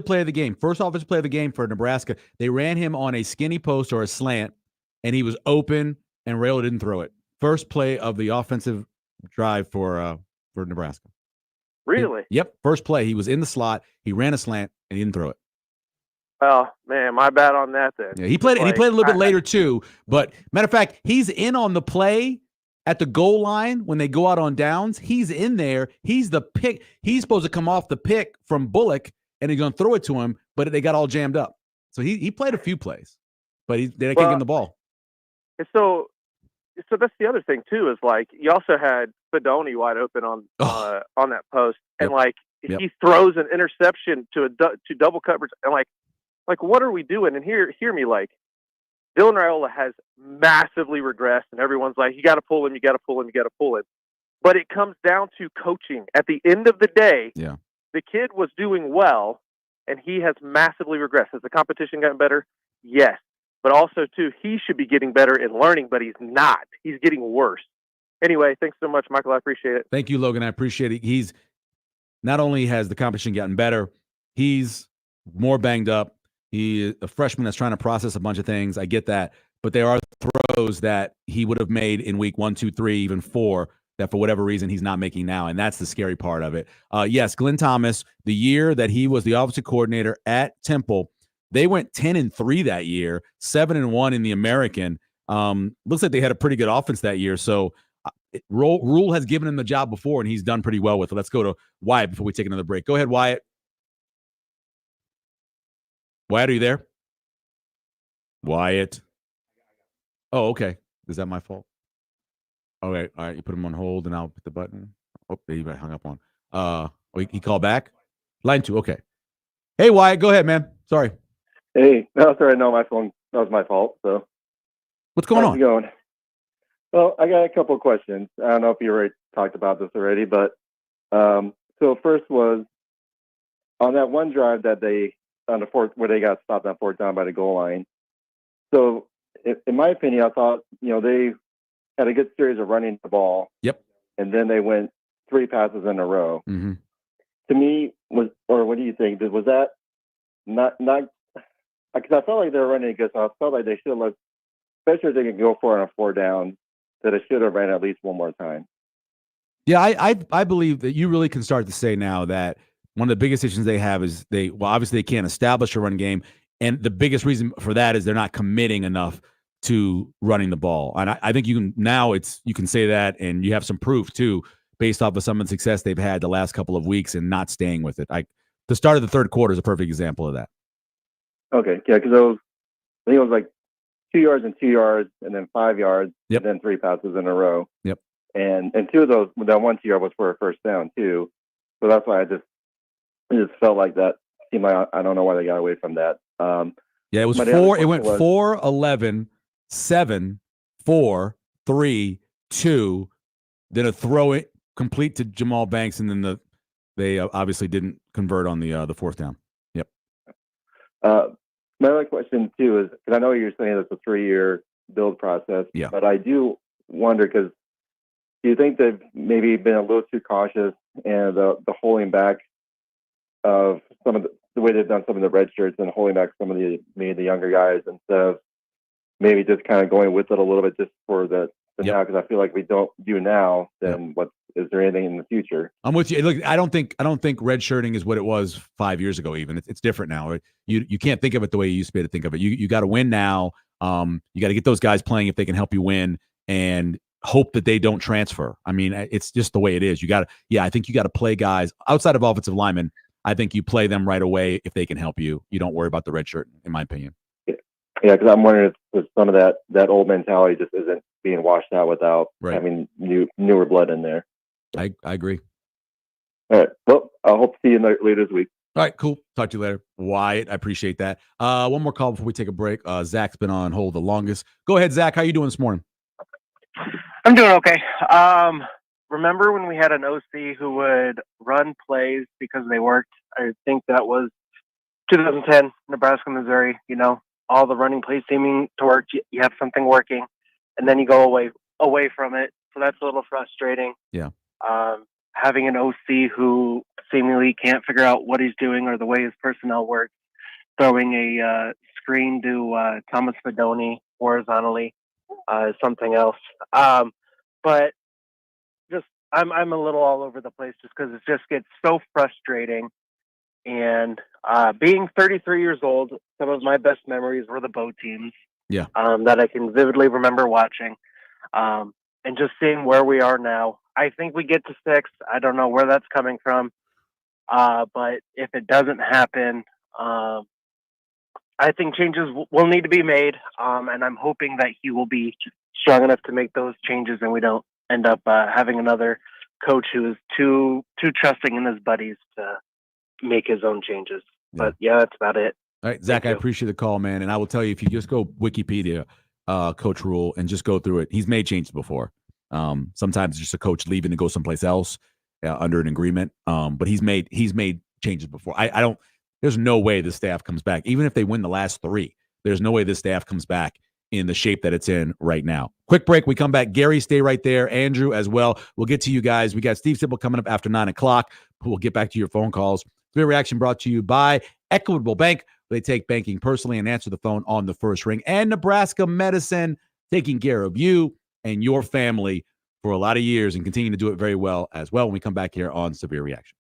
play of the game. First offensive play of the game for Nebraska. They ran him on a skinny post or a slant, and he was open, and Raiola didn't throw it. First play of the offensive drive for Nebraska. Really? Yep. First play. He was in the slot. He ran a slant, and he didn't throw it. Oh, man, my bad on that then. Yeah, he played a little bit later too. But matter of fact, he's in on the play at the goal line when they go out on downs. He's in there. He's the pick. He's supposed to come off the pick from Bullock, and he's going to throw it to him, but they got all jammed up. So he played a few plays, but they can't get him the ball. So that's the other thing too, is like you also had Fidone wide open on that post, and he throws an interception to double coverage, and like what are we doing? And hear me, like Dylan Raiola has massively regressed, and everyone's like, you got to pull him, you got to pull him, you got to pull him. But it comes down to coaching. At the end of the day, the kid was doing well, and he has massively regressed. Has the competition gotten better? Yes. But also, too, he should be getting better and learning, but he's not. He's getting worse. Anyway, thanks so much, Michael. I appreciate it. Thank you, Logan. I appreciate it. He's not only has the competition gotten better, he's more banged up. He a freshman that's trying to process a bunch of things. I get that. But there are throws that he would have made in week 1, 2, 3, even 4 that for whatever reason he's not making now. And that's the scary part of it. Yes, Glenn Thomas, the year that he was the offensive coordinator at Temple, they went 10-3 that year, 7-1 in the American. Looks like they had a pretty good offense that year. So Rule has given him the job before, and he's done pretty well with it. Let's go to Wyatt before we take another break. Go ahead, Wyatt. Wyatt, are you there? Wyatt. Oh, okay. Is that my fault? All right. You put him on hold, and I'll hit the button. Oh, he hung up on. He called back. Line 2. Okay. Hey, Wyatt, go ahead, man. Sorry. Hey, no, sorry, no, my phone. That was my fault. So, what's going on? Going? Well, I got a couple of questions. I don't know if you already talked about this already, but so first was on that one drive that they on the fourth where they got stopped on fourth down by the goal line. So, in my opinion, I thought they had a good series of running the ball. Yep. And then they went 3 passes in a row. Mm-hmm. To me, or what do you think? Was that not? Because I felt like they were running good, so I felt like they should have, especially if they could go for it on a 4 down, that they should have ran at least one more time. Yeah, I believe that you really can start to say now that one of the biggest issues they have is obviously they can't establish a run game, and the biggest reason for that is they're not committing enough to running the ball. And I think you can say that, and you have some proof too, based off of some of the success they've had the last couple of weeks and not staying with it. The start of the third quarter is a perfect example of that. Okay, yeah, because I think it was like 2 yards and 2 yards, and then 5 yards, and then 3 passes in a row. Yep. And 2 of those, that 1 2 yard was for a first down too. So that's why I just felt like that seemed like I don't know why they got away from that. It was 4. It went 4, 11, 7, 4, 3, 2. Then a throw it complete to Jamal Banks, and then they obviously didn't convert on the fourth down. Yep. My other question too is, because I know you're saying it's a 3-year build process, but I do wonder, because do you think they've maybe been a little too cautious and the holding back of some of the way they've done some of the red shirts and holding back some of maybe the younger guys instead of maybe just kind of going with it a little bit just for the now? Because I feel like we don't do now, then what is there anything in the future? I'm with you. Look, I don't think redshirting is what it was 5 years ago. Even it's different now. You can't think of it the way you used to be able to think of it. You got to win now. You got to get those guys playing if they can help you win, and hope that they don't transfer. I mean, it's just the way it is. I think you got to play guys outside of offensive linemen. I think you play them right away if they can help you. You don't worry about the red shirt, in my opinion. Yeah, because I'm wondering if some of that old mentality just isn't being washed out without having newer blood in there. I agree. All right. Well, I hope to see you later this week. All right, cool. Talk to you later. Wyatt, I appreciate that. One more call before we take a break. Zach's been on hold the longest. Go ahead, Zach. How you doing this morning? I'm doing okay. Remember when we had an OC who would run plays because they worked? I think that was 2010, Nebraska, Missouri. All the running plays seeming to work. You have something working, and then you go away from it. So that's a little frustrating. Yeah. Having an OC who seemingly can't figure out what he's doing or the way his personnel works, throwing a screen to Thomas Fedoni horizontally is something else. But just I'm a little all over the place just because it just gets so frustrating. And being 33 years old, some of my best memories were the boat teams. Yeah. That I can vividly remember watching. And just seeing where we are now. I think we get to 6. I don't know where that's coming from. But if it doesn't happen, I think changes will need to be made. And I'm hoping that he will be strong enough to make those changes and we don't end up having another coach who is too trusting in his buddies to make his own changes. But that's about it. All right, Zach, I appreciate the call, man. And I will tell you, if you just go Wikipedia, Coach Rule, and just go through it, he's made changes before. Sometimes it's just a coach leaving to go someplace else under an agreement. But he's made changes before. There's no way the staff comes back. Even if they win the last 3, there's no way this staff comes back in the shape that it's in right now. Quick break. We come back. Gary, stay right there. Andrew as well. We'll get to you guys. We got Steve Sipple coming up after 9 o'clock. We'll get back to your phone calls. Severe Reaction brought to you by Equitable Bank. They take banking personally and answer the phone on the first ring. And Nebraska Medicine, taking care of you and your family for a lot of years and continuing to do it very well as well when we come back here on Severe Reaction.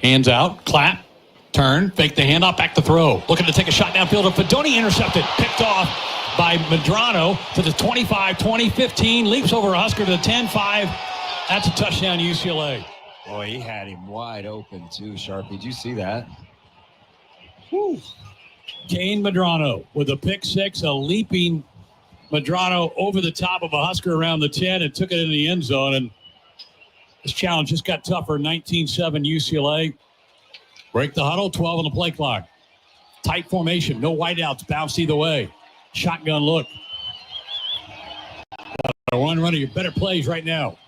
Hands out, clap, turn, fake the handoff, back to throw. Looking to take a shot downfield. Fedoni intercepted, picked off by Medrano to the 25, 20, 15, leaps over a Husker to the 10, 5. That's a touchdown, UCLA. Boy, he had him wide open too, Sharpie. Did you see that? Woo. Kane Medrano with a pick six, a leaping Medrano over the top of a Husker around the 10 and took it in the end zone. And this challenge just got tougher. 19-7 UCLA. Break the huddle, 12 on the play clock. Tight formation, no wideouts, bounce either way. Shotgun look. One of your better plays right now.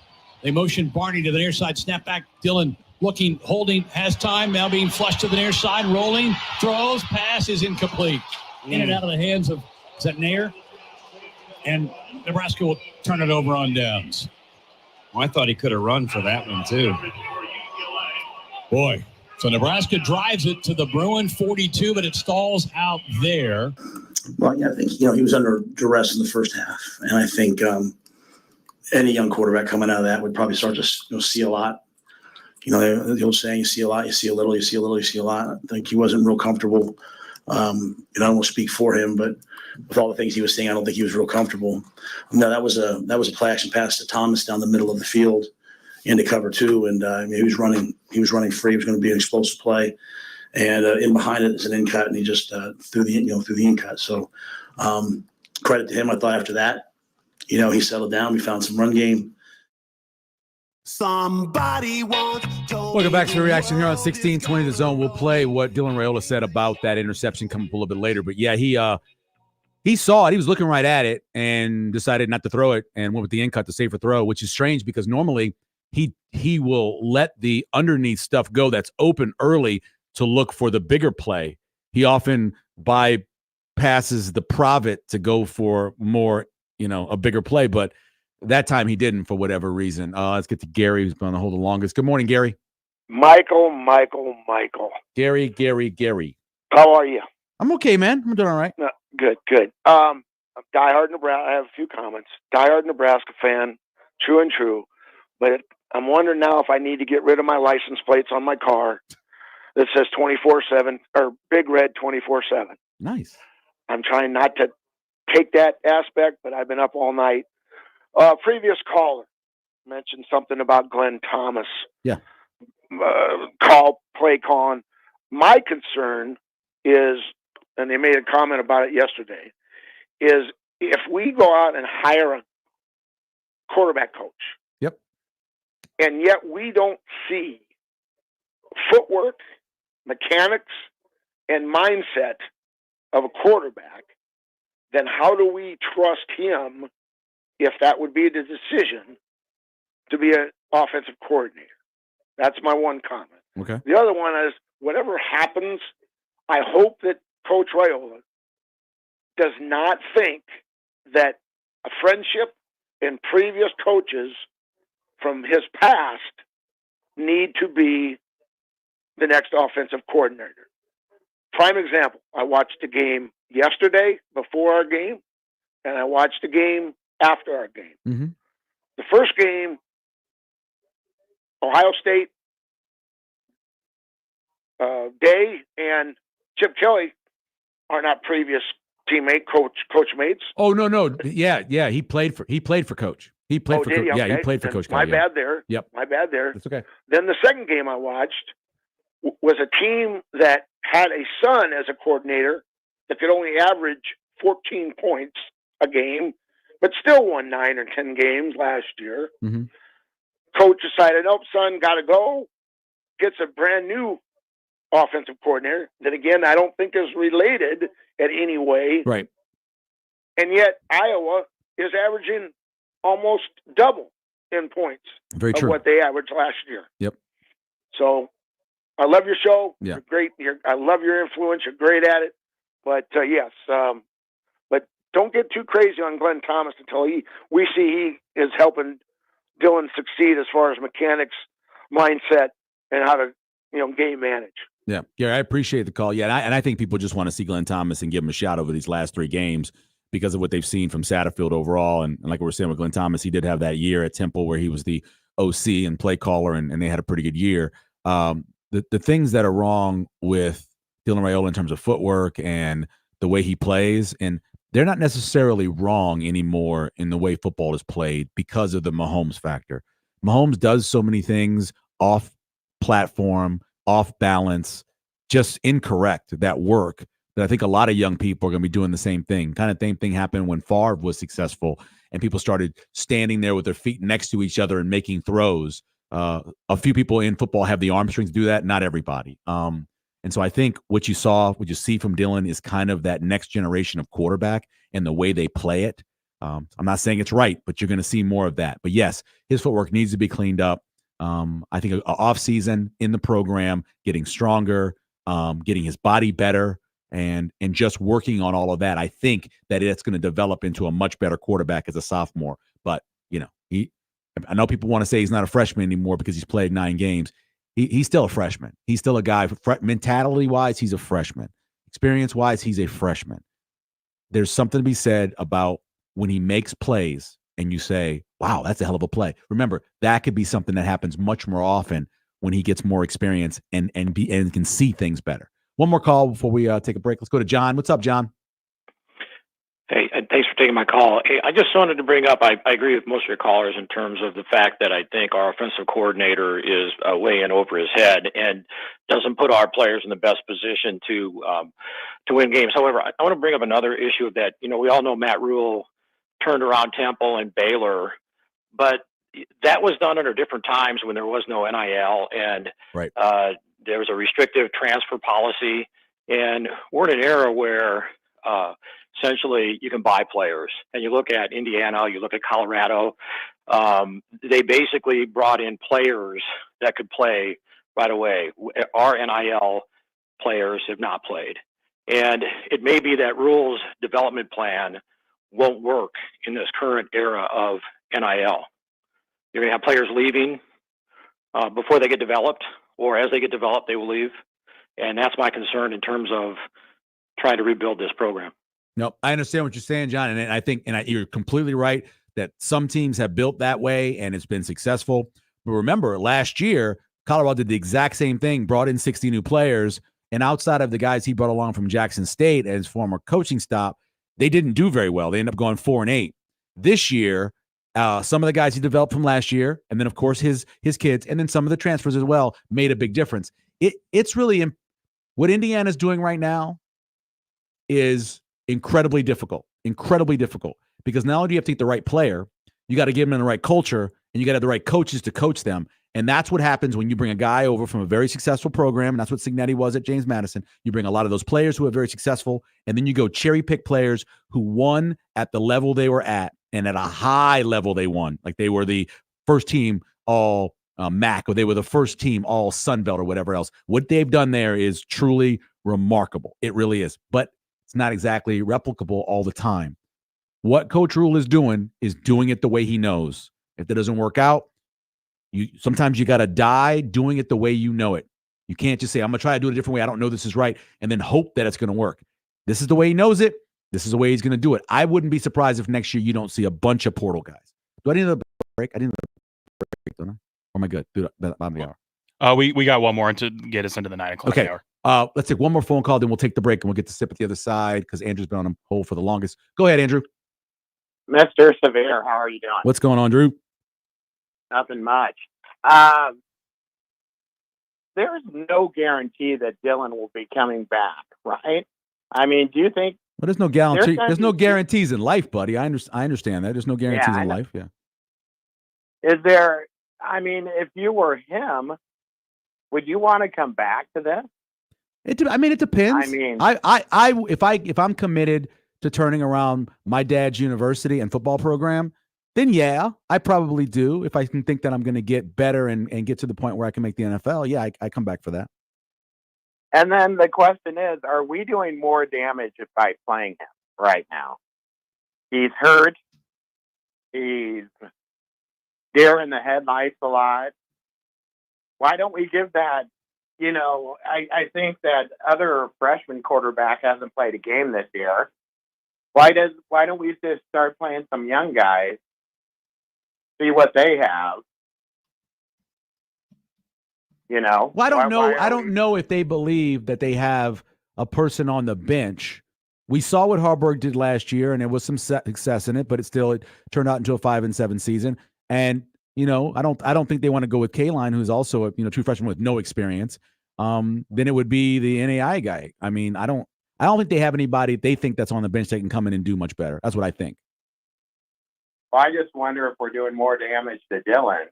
They motion Barney to the near side, snap back. Dillon looking, holding, has time, now being flushed to the near side, rolling, throws, pass is incomplete. In and out of the hands of, is that Nair? And Nebraska will turn it over on downs. Well, I thought he could have run for that one too. Boy. So Nebraska drives it to the Bruin 42, but it stalls out there. Well, yeah, I think, he was under duress in the first half. And I think any young quarterback coming out of that would probably start to see a lot. The old saying, you see a lot, you see a little, you see a little, you see a lot. I think he wasn't real comfortable. I won't speak for him, but with all the things he was saying, I don't think he was real comfortable. No, that was a play action pass to Thomas down the middle of the field into cover two, and he was running free. It was going to be an explosive play, and in behind it is an in cut, and he just threw the in cut. So credit to him. I thought after that, he settled down. We found some run game. Somebody once told Welcome back to the reaction here on 1620 The Zone. We'll play what Dylan Raiola said about that interception coming up a little bit later. But yeah, he saw it. He was looking right at it and decided not to throw it and went with the in cut, the safer throw, which is strange because normally he will let the underneath stuff go that's open early to look for the bigger play. He often bypasses the private to go for more, a bigger play, but that time he didn't for whatever reason. Let's get to Gary, who's been on the hold the longest. Good morning, Gary. Michael. Gary. How are you? I'm okay, man. I'm doing all right. No, good. I'm diehard Nebraska. I have a few comments. Diehard Nebraska fan, true and true. But I'm wondering now if I need to get rid of my license plates on my car that says 24/7 or Big Red 24/7. Nice. I'm trying not to take that aspect, but I've been up all night. Previous caller mentioned something about Glenn Thomas. Yeah. Play calling. My concern is, and they made a comment about it yesterday, is if we go out and hire a quarterback coach, yep, and yet we don't see footwork, mechanics, and mindset of a quarterback, then how do we trust him if that would be the decision to be an offensive coordinator? That's my one comment. Okay. The other one is, whatever happens, I hope that Coach Raiola does not think that a friendship and previous coaches from his past need to be the next offensive coordinator. Prime example, I watched the game yesterday before our game, and I watched the game after our game. Mm-hmm. The first game, Ohio State, Day and Chip Kelly are not previous coach mates. Oh no, yeah. He played for Coach. He played for Coach. Okay. Yeah, he played for Coach Kelly. My bad there. Yep. My bad there. That's okay. Then the second game I watched was a team that had a son as a coordinator that could only average 14 points a game, but still won 9 or 10 games last year. Mm-hmm. Coach decided, nope, son, got to go. Gets a brand new offensive coordinator that, again, I don't think is related in any way. Right. And yet Iowa is averaging almost double in points Very of true. what they averaged last year. Yep. So I love your show. Yeah. You're great. I love your influence. You're great at it. But yes, but don't get too crazy on Glenn Thomas until we see he is helping Dylan succeed as far as mechanics, mindset, and how to game manage. Yeah, Gary, I appreciate the call. Yeah, and I think people just want to see Glenn Thomas and give him a shot over these last 3 games because of what they've seen from Satterfield overall. And like we were saying with Glenn Thomas, he did have that year at Temple where he was the OC and play caller, and they had a pretty good year. the things that are wrong with Dylan Raiola in terms of footwork and the way he plays, and they're not necessarily wrong anymore in the way football is played because of the Mahomes factor. Mahomes does so many things off platform, off balance, just incorrect that work that I think a lot of young people are going to be doing the same thing. Kind of same thing happened when Favre was successful and people started standing there with their feet next to each other and making throws. A few people in football have the arm strength to do that, not everybody. And so I think what you see from Dylan is kind of that next generation of quarterback and the way they play it. I'm not saying it's right, but you're going to see more of that. But yes, his footwork needs to be cleaned up. I think an off season in the program, getting stronger, getting his body better, and just working on all of that. I think that it's going to develop into a much better quarterback as a sophomore. But I know people want to say he's not a freshman anymore because he's played 9 games. He's still a freshman. He's still a guy. Mentality-wise, he's a freshman. Experience-wise, he's a freshman. There's something to be said about when he makes plays and you say, wow, that's a hell of a play. Remember, that could be something that happens much more often when he gets more experience and can see things better. One more call before we take a break. Let's go to John. What's up, John? Hey, thanks for taking my call. Hey, I just wanted to bring up, I agree with most of your callers in terms of the fact that I think our offensive coordinator is way in over his head and doesn't put our players in the best position to win games. However, I want to bring up another issue that, we all know Matt Rule turned around Temple and Baylor, but that was done under different times when there was no NIL and right. There was a restrictive transfer policy, and we're in an era where essentially you can buy players. And you look at Indiana, you look at Colorado, they basically brought in players that could play right away. Our NIL players have not played. And it may be that Rule's development plan won't work in this current era of NIL. You're going to have players leaving before they get developed, or as they get developed, they will leave. And that's my concern in terms of trying to rebuild this program. No, I understand what you're saying, John. And I think you're completely right that some teams have built that way and it's been successful. But remember, last year, Colorado did the exact same thing, brought in 60 new players. And outside of the guys he brought along from Jackson State as former coaching stop, they didn't do very well. They ended up going 4-8. This year, some of the guys he developed from last year, and then, of course, his kids, and then some of the transfers as well, made a big difference. It's really what Indiana's doing right now is incredibly difficult, because not only do you have to get the right player, you got to give them in the right culture, and you got to have the right coaches to coach them. And that's what happens when you bring a guy over from a very successful program, and that's what Cignetti was at James Madison. You bring a lot of those players who are very successful, and then you go cherry pick players who won at the level they were at, and at a high level they won. Like they were the first team all MAC, or they were the first team all Sun Belt or whatever else. What they've done there is truly remarkable. It really is. But it's not exactly replicable all the time. What Coach Rule is doing it the way he knows. If that doesn't work out, sometimes you got to die doing it the way you know it. You can't just say, I'm going to try to do it a different way. I don't know this is right, and then hope that it's going to work. This is the way he knows it. This is the way he's going to do it. I wouldn't be surprised if next year you don't see a bunch of portal guys. Do I need a break? I need a break, don't I? Or am I good? Dude, bottom of the hour. We got one more to get us into the 9 o'clock hour. Let's take one more phone call, then we'll take the break, and we'll get to sip at the other side because Andrew's been on hold for the longest. Go ahead, Andrew. Mr. Severe, how are you doing? What's going on, Drew? Nothing much. There's no guarantee that Dylan will be coming back, right? I mean, do you think? Well, there's no guarantee. There's no guarantees in life, buddy. I understand that. There's no guarantees in life. Yeah. Is there? I mean, if you were him, would you want to come back to this? It depends. I mean, if I'm committed to turning around my dad's university and football program, then yeah, I probably do. If I can think that I'm going to get better and get to the point where I can make the NFL, yeah, I come back for that. And then the question is, are we doing more damage by playing him right now? He's hurt. He's deer in the headlights a lot. Why don't we give that? I think that other freshman quarterback hasn't played a game this year. Why don't we just start playing some young guys, see what they have, Well, I don't know. I don't know if they believe that they have a person on the bench. We saw what Harburg did last year, and there was some success in it, but it turned out into a 5-7 season. And I don't think they want to go with Kaline, who's also a true freshman with no experience. Then it would be the NAI guy. I mean, I don't think they have anybody they think that's on the bench that can come in and do much better. That's what I think. Well, I just wonder if we're doing more damage to Dylan.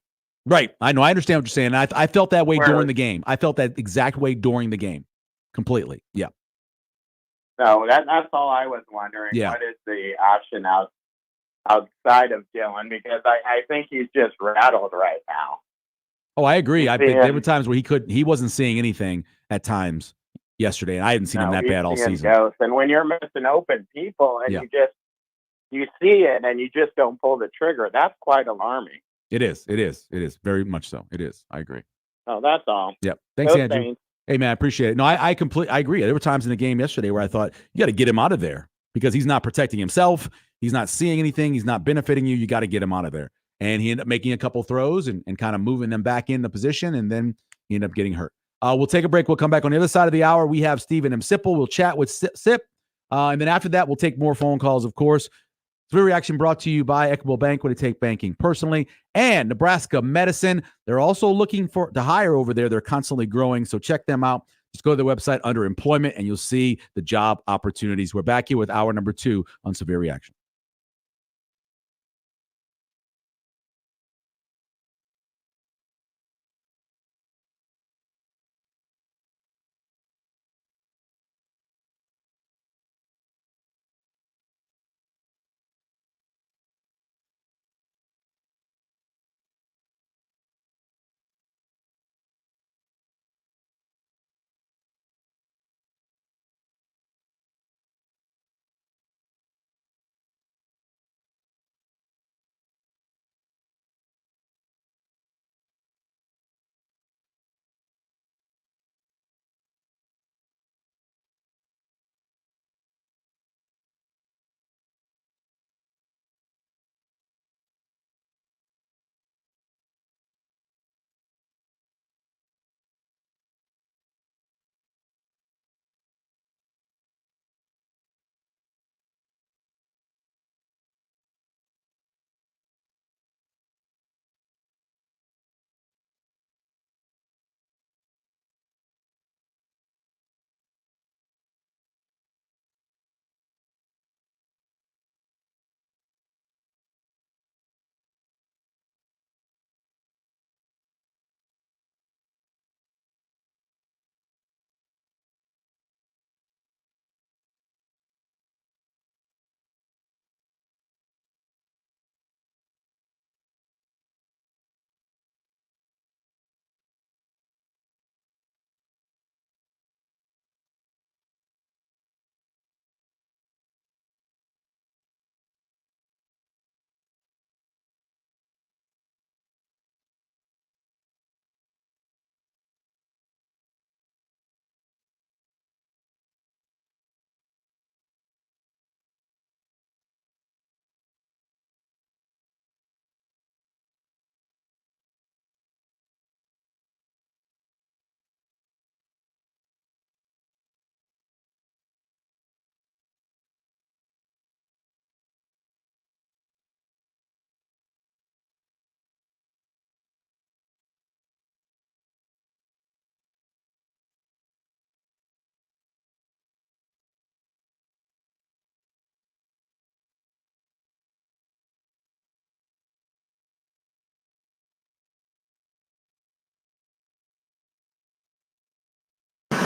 Right. I know. I understand what you're saying. I felt that way during the game. I felt that exact way during the game. Completely. Yeah. So that's all I was wondering. Yeah. What is the option outside of Dylan? Because I think he's just rattled right now. Oh, I agree. There were times where he wasn't seeing anything at times yesterday, and I hadn't seen him that bad all season. Ghosts. And when you're missing open people and you see it and you just don't pull the trigger, that's quite alarming. It is. Very much so. It is. I agree. Oh, that's all. Yep. Thanks, Andrew. Hey, man, I appreciate it. No, I agree. There were times in the game yesterday where I thought, you got to get him out of there because he's not protecting himself. He's not seeing anything. He's not benefiting you. You got to get him out of there. And he ended up making a couple throws and kind of moving them back in the position, and then he ended up getting hurt. We'll take a break. We'll come back on the other side of the hour. We have Stephen M. Sipple. We'll chat with Sip. And then after that, we'll take more phone calls, of course. Severe Reaction brought to you by Equitable Bank, when they take banking personally, and Nebraska Medicine. They're also looking to hire over there. They're constantly growing, so check them out. Just go to their website under employment, and you'll see the job opportunities. We're back here with hour number 2 on Severe Reaction.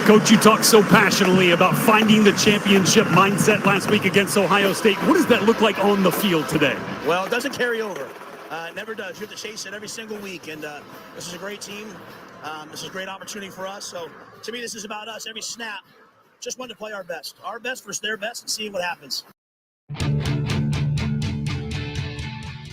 Coach, you talked so passionately about finding the championship mindset last week against Ohio State. What does that look like on the field today? Well, it doesn't carry over. It never does. You have to chase it every single week. And this is a great team. This is a great opportunity for us. So, to me, this is about us. Every snap, just want to play our best. Our best versus their best and see what happens.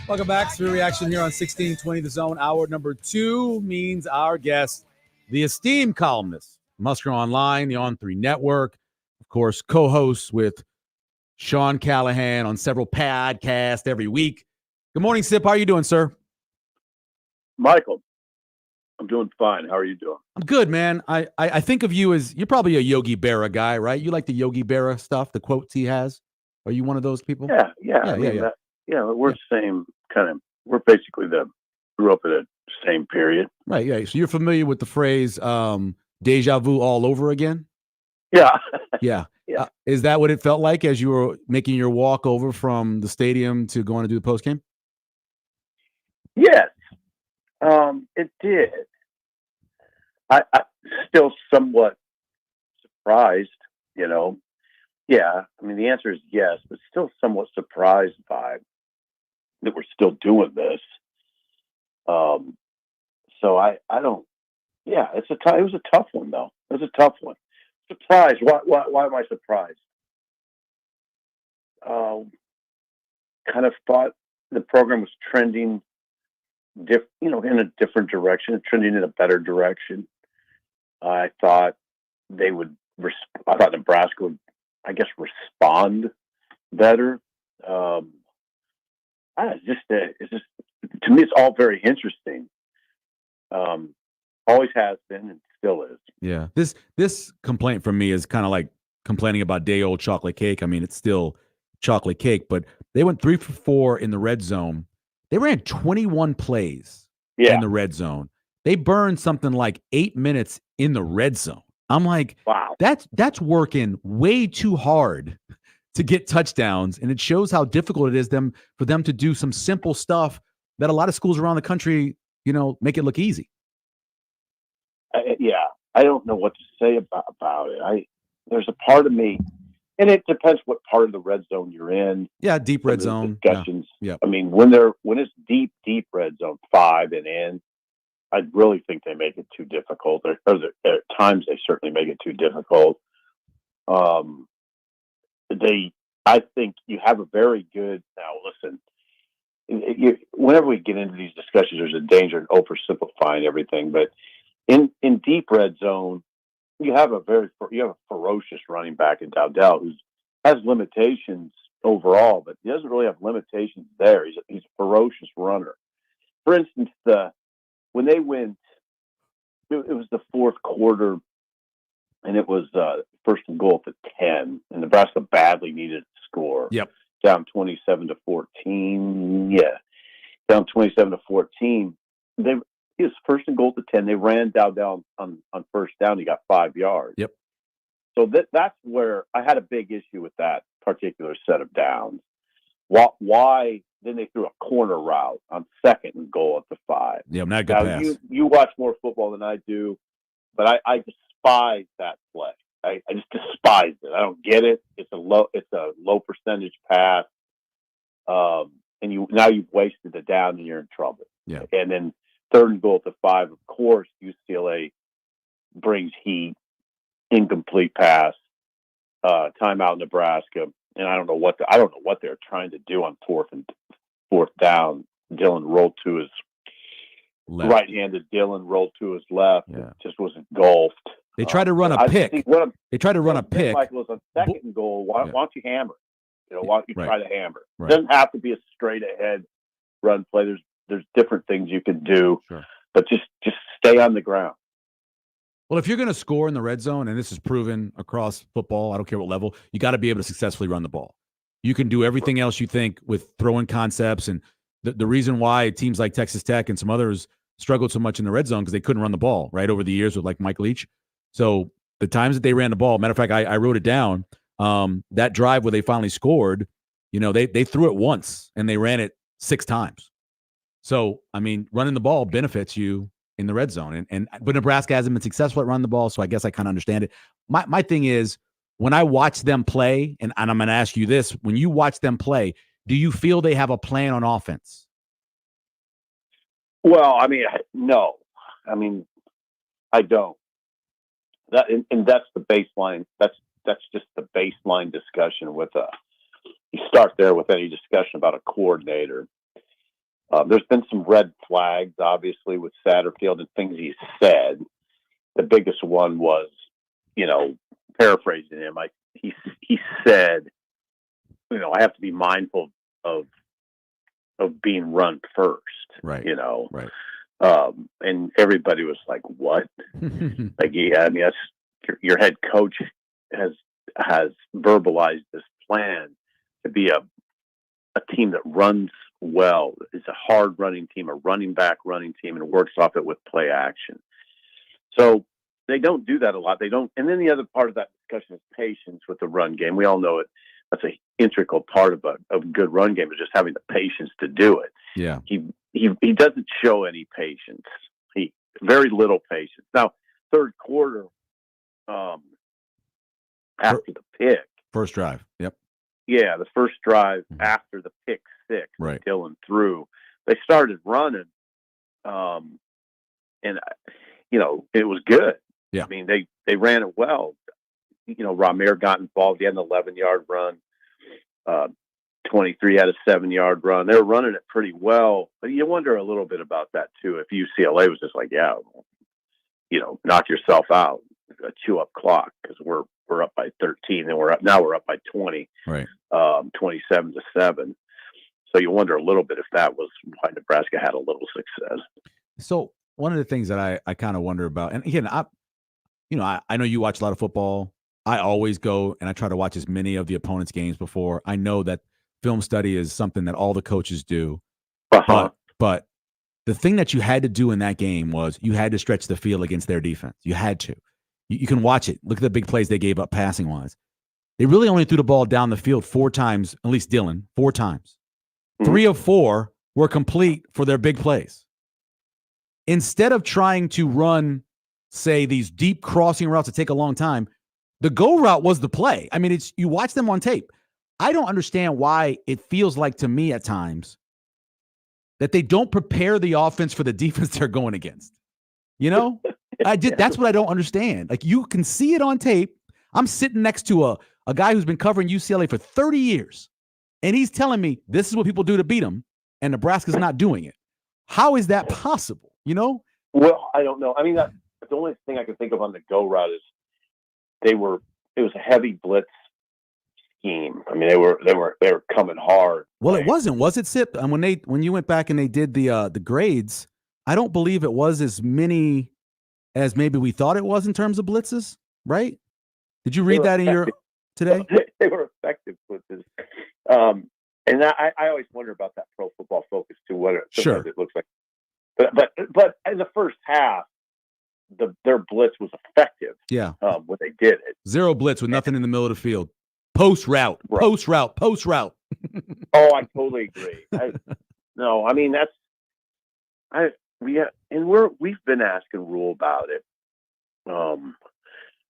Welcome back to Reaction here on 1620 The Zone. Hour number 2 means our guest, the esteemed columnist, Musker Online, the On3 Network, of course, co-hosts with Sean Callahan on several podcasts every week. Good morning, Sip. How are you doing, sir? Michael, I'm doing fine. How are you doing? I'm good, man. I think of you as you're probably a Yogi Berra guy, right? You like the Yogi Berra stuff, the quotes he has. Are you one of those people? Yeah. I mean, we're the same kind of. We're basically grew up in the same period. Right. Yeah. So you're familiar with the phrase "deja vu all over again"? Yeah. Yeah. Yeah. Is that what it felt like as you were making your walk over from the stadium to going to do the post game? Yes, it did. I still somewhat surprised, Yeah, I mean, the answer is yes, but still somewhat surprised by that we're still doing this. So I don't. Yeah, it was a tough one though. It was a tough one. Surprised. Why am I surprised? Kind of thought the program was trending, in a different direction, trending in a better direction. I thought they would. I thought Nebraska would, I guess, respond better. It's just to me, it's all very interesting. Always has been and still is. Yeah. This complaint from me is kind of like complaining about day old chocolate cake. I mean, it's still chocolate cake, but they went 3 for 4 in the red zone. They ran 21 plays in the red zone. They burned something like 8 minutes in the red zone. I'm like, wow, that's working way too hard to get touchdowns, and it shows how difficult it is for them to do some simple stuff that a lot of schools around the country, make it look easy. I don't know what to say about it. There's a part of me, and it depends what part of the red zone you're in. Yeah, deep red zone discussions. Yeah. I mean, when it's deep red zone 5 and in, I really think they make it too difficult. Or at times they certainly make it too difficult. I think you have a very good. Now, listen. Whenever we get into these discussions, there's a danger in oversimplifying everything. But in deep red zone, you have a ferocious running back in Dowdell who has limitations overall, but he doesn't really have limitations there. He's a ferocious runner. For instance, when they went, it was the fourth quarter, and it was first and goal at the 10, and Nebraska badly needed to score. Yep. Down 27-14. Yeah. Down 27-14. He was first and goal at the 10. They ran Dowdell on first down. He got 5 yards. Yep. So that's where I had a big issue with that particular set of downs. Why then they threw a corner route on second and goal at the 5. Yeah, not a good pass. You watch more football than I do, but I despise that play. I just despise it. I don't get it. It's a low percentage pass, and now you've wasted the down and you're in trouble. Yeah. And then third and goal at the 5. Of course, UCLA brings heat, incomplete pass, timeout Nebraska, and I don't know what they're trying to do on fourth down. Dylan rolled to his left. Right-handed. Dylan rolled to his left. Yeah. It just was engulfed. They tried to run a pick. They tried to run a pick. Like it was on second and goal. Why don't you hammer? Why don't you try to hammer? Right. It doesn't have to be a straight ahead run play. There's different things you can do, but just stay on the ground. Well, if you're going to score in the red zone, and this is proven across football, I don't care what level, you got to be able to successfully run the ball. You can do everything else you think with throwing concepts, and the reason why teams like Texas Tech and some others struggled so much in the red zone because they couldn't run the ball right over the years with like Mike Leach. So the times that they ran the ball, matter of fact, I wrote it down. That drive where they finally scored, they threw it once and they ran it 6 times. So, I mean, running the ball benefits you in the red zone. But Nebraska hasn't been successful at running the ball, so I guess I kind of understand it. My thing is, when I watch them play, and I'm going to ask you this, when you watch them play, do you feel they have a plan on offense? Well, I mean, no. I mean, I don't. And that's the baseline. That's just the baseline discussion with you start there with any discussion about a coordinator. There's been some red flags, obviously, with Satterfield and things he said. The biggest one was, paraphrasing him, he said, I have to be mindful of being run first. Right. Right. And everybody was like, "What?" Like, yeah, I mean, that's your head coach has verbalized this plan to be a team that runs well. It's a hard running team, a running back running team, and works off it with play action. So they don't do that a lot. They don't. And then the other part of that discussion is patience with the run game. We all know it. That's an integral part of a good run game, is just having the patience to do it. Yeah. He doesn't show any patience. Very little patience. Now, third quarter, after the pick. First drive. Yep. Yeah, the first drive after the pick six, right. Dylan threw. They started running, and it was good. Yeah, I mean they ran it well. Ramir got involved. He had an 11-yard run. 23 had a 7-yard run. They were running it pretty well, but you wonder a little bit about that too. If UCLA was just like, knock yourself out, chew up clock, because we're up by 13, and we're up by 20, right? 27-7. So you wonder a little bit if that was why Nebraska had a little success. So one of the things that I kind of wonder about, and again, I know you watch a lot of football. I always go and I try to watch as many of the opponent's games before. I know that film study is something that all the coaches do. But the thing that you had to do in that game was you had to stretch the field against their defense. You had to. You can watch it. Look at the big plays they gave up passing-wise. They really only threw the ball down the field 4 times, at least Dylan, 4 times. 3 of 4 were complete for their big plays. Instead of trying to run, say, these deep crossing routes that take a long time, the go route was the play. I mean, you watch them on tape. I don't understand why it feels like to me at times that they don't prepare the offense for the defense they're going against. That's what I don't understand. Like, you can see it on tape. I'm sitting next to a guy who's been covering UCLA for 30 years, and he's telling me this is what people do to beat them, and Nebraska's not doing it. How is that possible? Well, I don't know. I mean, the only thing I can think of on the go route is it was a heavy blitz scheme. I mean, they were coming hard. Well, it wasn't, was it, Sip? And when you went back and they did the grades, I don't believe it was as many as maybe we thought it was in terms of blitzes, right? Did you read that in your today? They were effective blitzes. And I always wonder about that Pro Football Focus too. What it looks like. But in the first half, their blitz was effective. Yeah. When they did it. 0 blitz with nothing in the middle of the field. Post route. Oh, I totally agree. We've been asking Rule about it,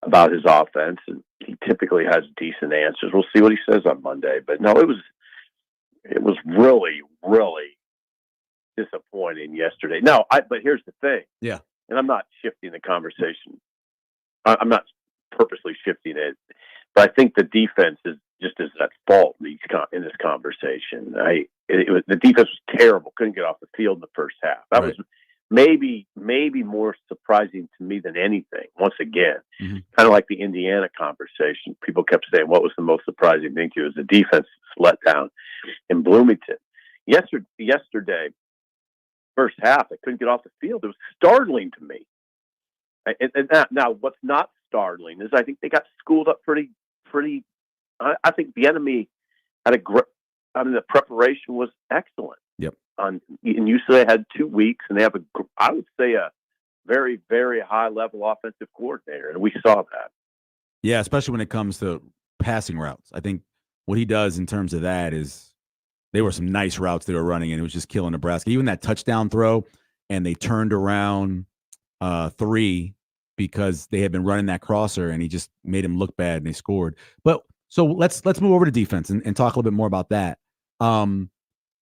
about his offense, and he typically has decent answers. We'll see what he says on Monday. But no, it was really, really disappointing yesterday. No, but here's the thing. Yeah. And I'm not shifting the conversation. I'm not purposely shifting it, but I think the defense is just as at fault in this conversation. The defense was terrible. Couldn't get off the field in the first half. That was maybe more surprising to me than anything. Once again, kind of like the Indiana conversation. People kept saying, what was the most surprising thing to you? It was the defense letdown in Bloomington. Yesterday, first half, they couldn't get off the field. It was startling to me. And now, what's not startling is I think they got schooled up pretty. I think the enemy had the preparation was excellent. Yep. And UCLA had 2 weeks, and they have I would say a very, very high level offensive coordinator, and we saw that. Yeah, especially when it comes to passing routes. I think what he does in terms of that is they were some nice routes they were running, and it was just killing Nebraska. Even that touchdown throw, and they turned around 3 because they had been running that crosser, and he just made him look bad, and they scored. But so let's move over to defense and talk a little bit more about that.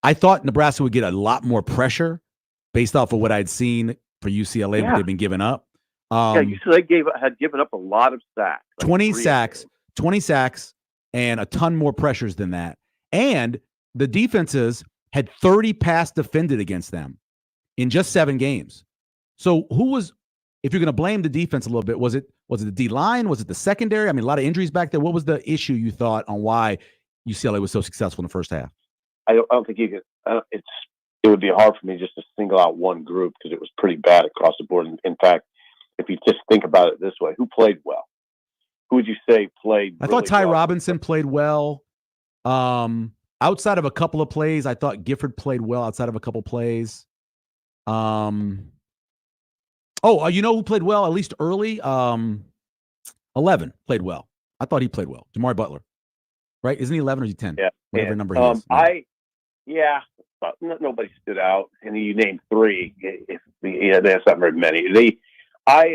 I thought Nebraska would get a lot more pressure based off of what I'd seen for UCLA, what they've been giving up. UCLA had given up a lot of sacks. 20 sacks, and a ton more pressures than that. And the defenses had 30 pass defended against them in just 7 games. So if you're going to blame the defense a little bit, was it the D-line? Was it the secondary? I mean, a lot of injuries back there. What was the issue you thought on why UCLA was so successful in the first half? I don't think you can. it would be hard for me just to single out one group because it was pretty bad across the board. In fact, if you just think about it this way, who played well? Who would you say played? I thought Ty well? Robinson played well. Outside of a couple of plays, I thought Gifford played well outside of a couple plays. You know who played well, at least early? 11 played well. I thought he played well. Jamari Butler. Right? Isn't he 11 or is he 10? Yeah. Whatever number he is. But nobody stood out. And you named three. That's not very many. I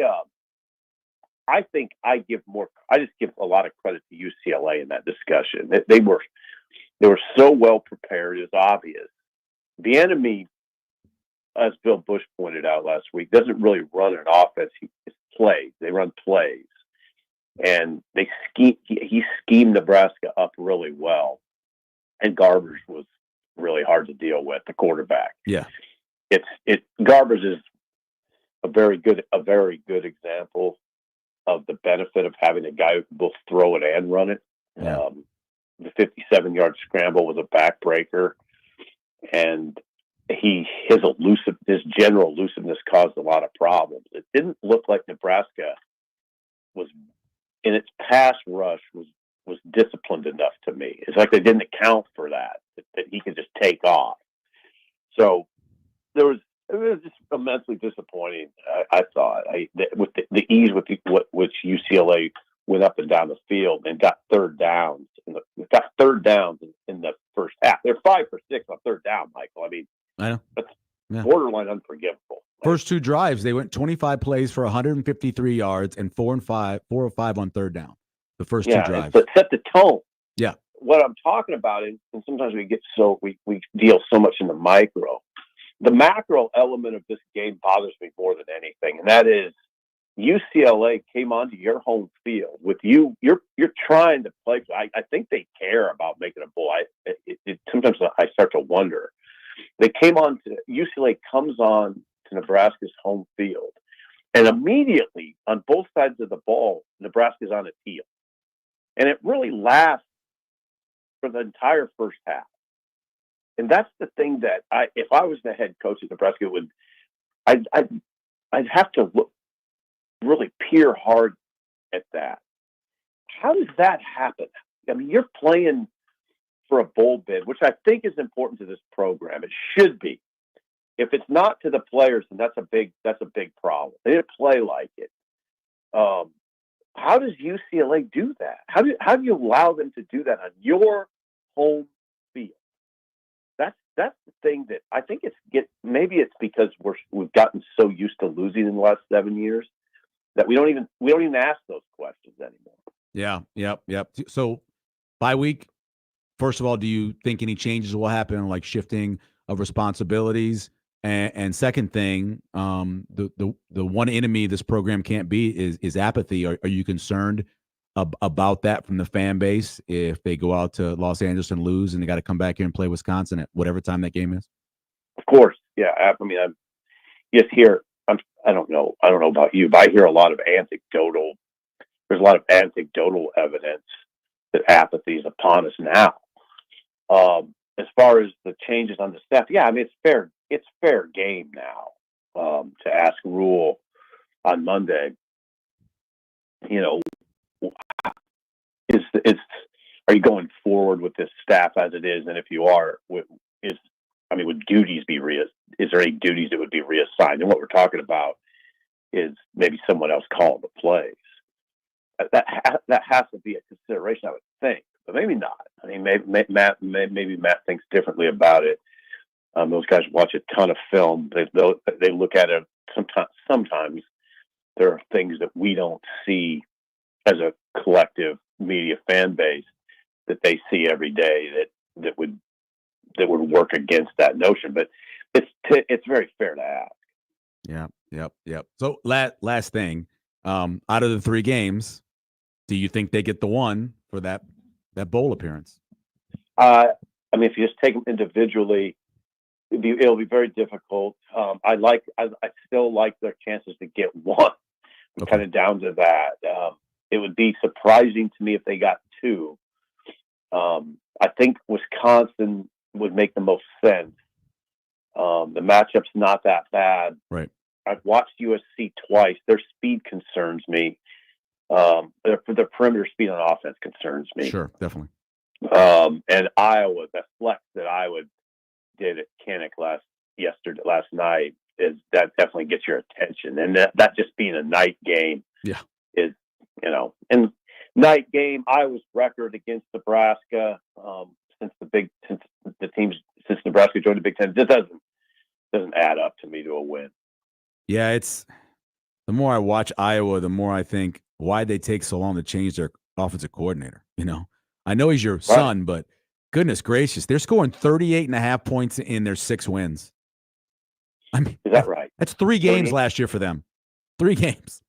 think I just give a lot of credit to UCLA in that discussion. They were so well prepared, it's obvious. The enemy, as Bill Bush pointed out last week, doesn't really run an offense. It's plays. They run plays. And he schemed Nebraska up really well. And Garbers was really hard to deal with, the quarterback. Yeah. Garbers is a very good example of the benefit of having a guy who can both throw it and run it. Yeah. The 57-yard scramble was a backbreaker, and his general elusiveness caused a lot of problems. It didn't look like Nebraska was in its pass rush was disciplined enough to me. It's like they didn't account for that he could just take off. So it was just immensely disappointing. I thought with the ease with which UCLA went up and down the field and got third downs. Got third downs in the first half. They're 5 for 6 on third down, Michael. I mean, I know. That's borderline unforgivable. First two drives, they went 25 plays for 153 yards and 4 or 5 on third down. The first two drives. But set the tone. Yeah. What I'm talking about is, and sometimes we deal so much in the micro. The macro element of this game bothers me more than anything, and that is UCLA came onto your home field with you. You're trying to play. I think they care about making a bowl. Sometimes I start to wonder. They came on to UCLA comes on to Nebraska's home field, and immediately on both sides of the ball, Nebraska's on its heel, and it really lasts for the entire first half. And that's the thing that if I was the head coach of Nebraska, I'd have to really peer hard at that. How does that happen? I mean, you're playing for a bowl bid, which I think is important to this program. It should be. If it's not to the players, then that's a big problem. They didn't play like it. How does UCLA do that? How do you allow them to do that on your home field? That's the thing that I think maybe it's because we've gotten so used to losing in the last 7 years that we don't even ask those questions anymore. Yeah. Yep. So bye week, first of all, do you think any changes will happen, like shifting of responsibilities? And second thing, the one enemy this program can't be is apathy. Are you concerned about that from the fan base if they go out to Los Angeles and lose and they got to come back here and play Wisconsin at whatever time that game is? Of course. Yeah. I mean, I don't know about you, but I hear a lot of anecdotal evidence that apathy is upon us now. As far as the changes on the staff, yeah, I mean, it's fair game now to ask Rule on Monday, are you going forward with this staff as it is? And if you are, would duties be is there any duties that would be reassigned? And what we're talking about is maybe someone else calling the plays. That has to be a consideration, I would think, but maybe not. I mean, maybe Matt thinks differently about it. Those guys watch a ton of film. They look at it. Sometimes there are things that we don't see as a collective media fan base that they see every day that would work against that notion. But it's very fair to ask. Yep. So last thing, out of the 3 games, do you think they get the one for that bowl appearance? I mean, if you just take them individually, it'll be very difficult. I still like their chances to get one. I'm kind of down to that. It would be surprising to me if they got 2. I think Wisconsin would make the most sense. The matchup's not that bad. Right. I've watched USC twice. Their speed concerns me. Their perimeter speed on offense concerns me. Sure, definitely. And Iowa, the flex that Iowa did at Kinnick last night is that definitely gets your attention. And that just being a night game, is and night game. Iowa's record against Nebraska since Nebraska joined the Big Ten, it doesn't add up to me to a win. Yeah, it's the more I watch Iowa, the more I think why'd they take so long to change their offensive coordinator. I know he's your son, but goodness gracious, they're scoring 38.5 points in their 6 wins. I mean, is that right? That's 3 games last year for them. 3 games.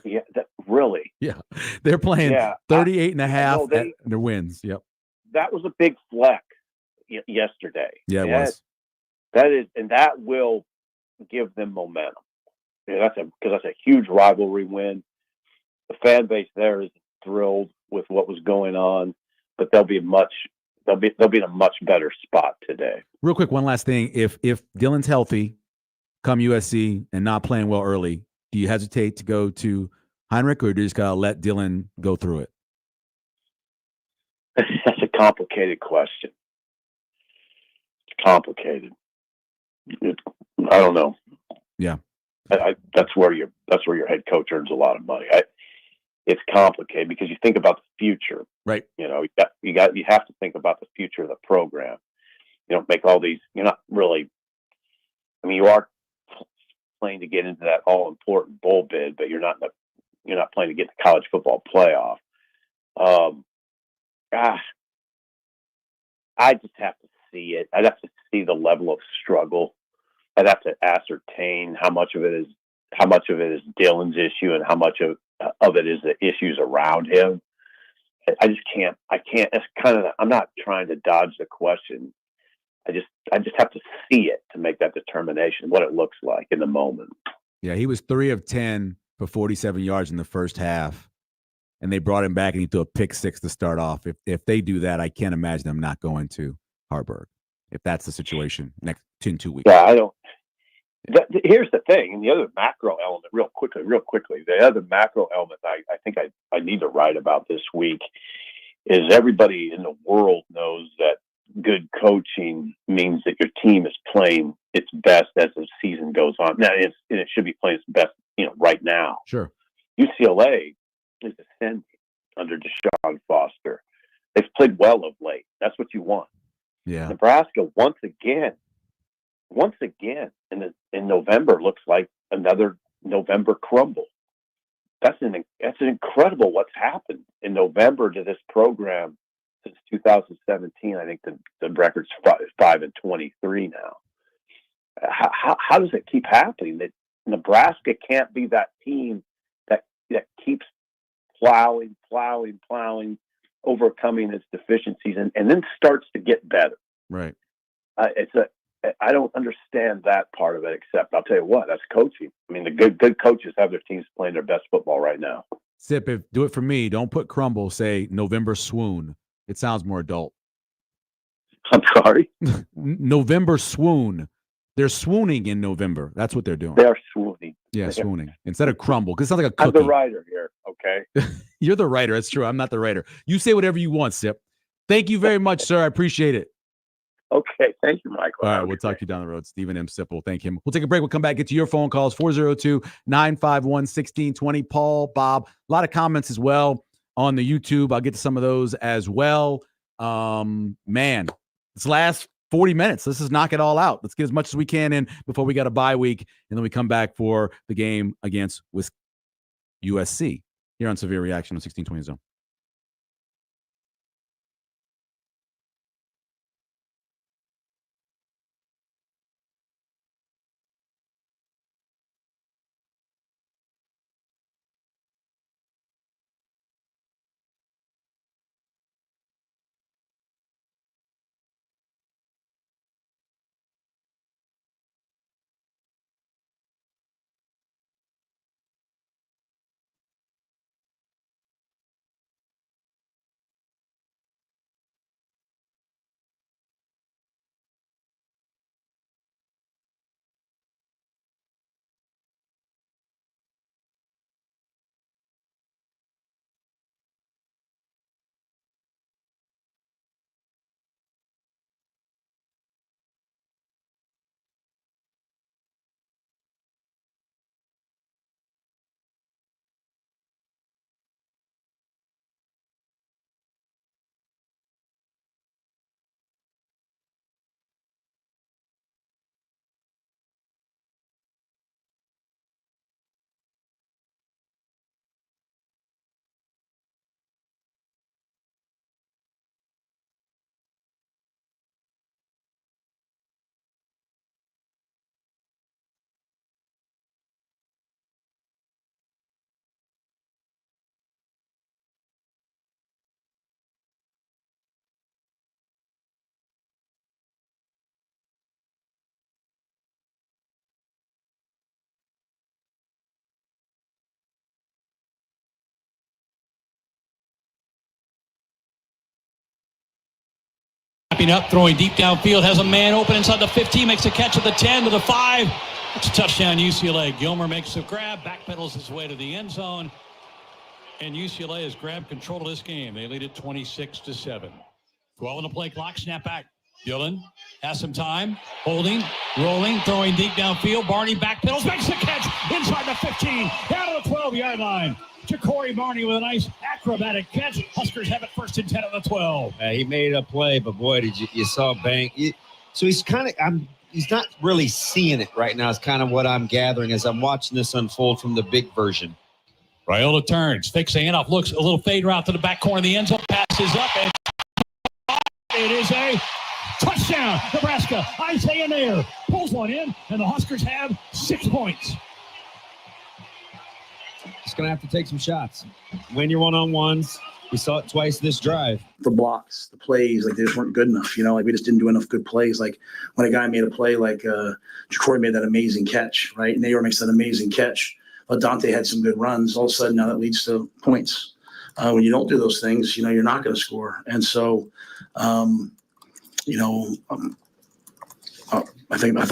Yeah, really? Yeah, they're playing 38.5 at their wins. Yep. That was a big flex yesterday. Yeah, it was. That will give them momentum. Because that's a huge rivalry win. The fan base there is thrilled with what was going on, but they'll be in a much better spot today. Real quick, one last thing: if Dylan's healthy, come USC and not playing well early, do you hesitate to go to Heinrich, or do you just gotta let Dylan go through it? That's a complicated question. It's complicated. I don't know. Yeah. That's where your head coach earns a lot of money. It's complicated because you think about the future, right? You have to think about the future of the program. You don't make all these. You're not really. I mean, you are playing to get into that all important bowl bid, but you're not playing to get the college football playoff. I just have to see it. I'd have to see the level of struggle. I'd have to ascertain how much of it is Dylan's issue and how much of it is the issues around him. I just can't. I can't. It's kind of. I'm not trying to dodge the question. I just have to see it to make that determination, what it looks like in the moment. Yeah, he was 3 of 10 for 47 yards in the first half, and they brought him back and he threw a pick 6 to start off. If they do that, I can't imagine them not going to Harburg. If that's the situation in 2 weeks. Yeah, I don't. Here's the thing, and the other macro element, real quickly, the other macro element I think I need to write about this week is everybody in the world knows that good coaching means that your team is playing its best as the season goes on. Now, it should be playing its best, right now. Sure. UCLA is ascending under Deshaun Foster. They've played well of late. That's what you want. Yeah. Nebraska once again in November looks like another November crumble. That's incredible what's happened in November to this program since 2017. I think the record's 5-23 now. How does it keep happening that Nebraska can't be that team that keeps plowing, overcoming its deficiencies and then starts to get better? Right. I don't understand that part of it, except I'll tell you what, that's coaching. I mean, the good coaches have their teams playing their best football right now. Sip, do it for me. Don't put crumble. Say November swoon. It sounds more adult. I'm sorry? November swoon. They're swooning in November. That's what they're doing. They are swooning. Yeah, swooning. Instead of crumble, because it sounds like a cookie. I'm the writer here, okay? You're the writer. That's true. I'm not the writer. You say whatever you want, Sip. Thank you very much, sir. I appreciate it. Okay. Thank you, Michael. All right. We'll talk to you down the road. Stephen M. Sipple. Thank him. We'll take a break. We'll come back, get to your phone calls, 402-951-1620. Paul, Bob, a lot of comments as well on the YouTube. I'll get to some of those as well. Man, this last 40 minutes, let's just knock it all out. Let's get as much as we can in before we got a bye week, and then we come back for the game against USC here on Severe Reaction on 1620 Zone. Wrapping up, throwing deep downfield, has a man open inside the 15, makes a catch at the 10 to the 5. It's a touchdown, UCLA. Gilmer makes a grab, backpedals his way to the end zone, and UCLA has grabbed control of this game. They lead it 26-7. 12 on the play clock, snap back. Dillon has some time, holding, rolling, throwing deep downfield. Barney backpedals, makes the catch inside the 15, down to the 12-yard line. Ja'Cory Barney with a nice acrobatic catch. Huskers have it 1st and 10 on the 12. He made a play, but boy, did you saw Bank. So he's kind of he's not really seeing it right now. Is kind of what I'm gathering as I'm watching this unfold from the big version. Raiola turns, fakes the handoff, looks a little fade route to the back corner of the end zone, passes up, and it is a touchdown. Nebraska, Isaiah Nair pulls one in, and the Huskers have 6 points. Just going to have to take some shots. Win your one-on-ones. We saw it twice this drive. The blocks, the plays, like they just weren't good enough. Like we just didn't do enough good plays. Like when a guy made a play, like Ja'Cory made that amazing catch, right? Nair makes that amazing catch. But Dante had some good runs. All of a sudden, now that leads to points. When you don't do those things, you're not going to score. And so, I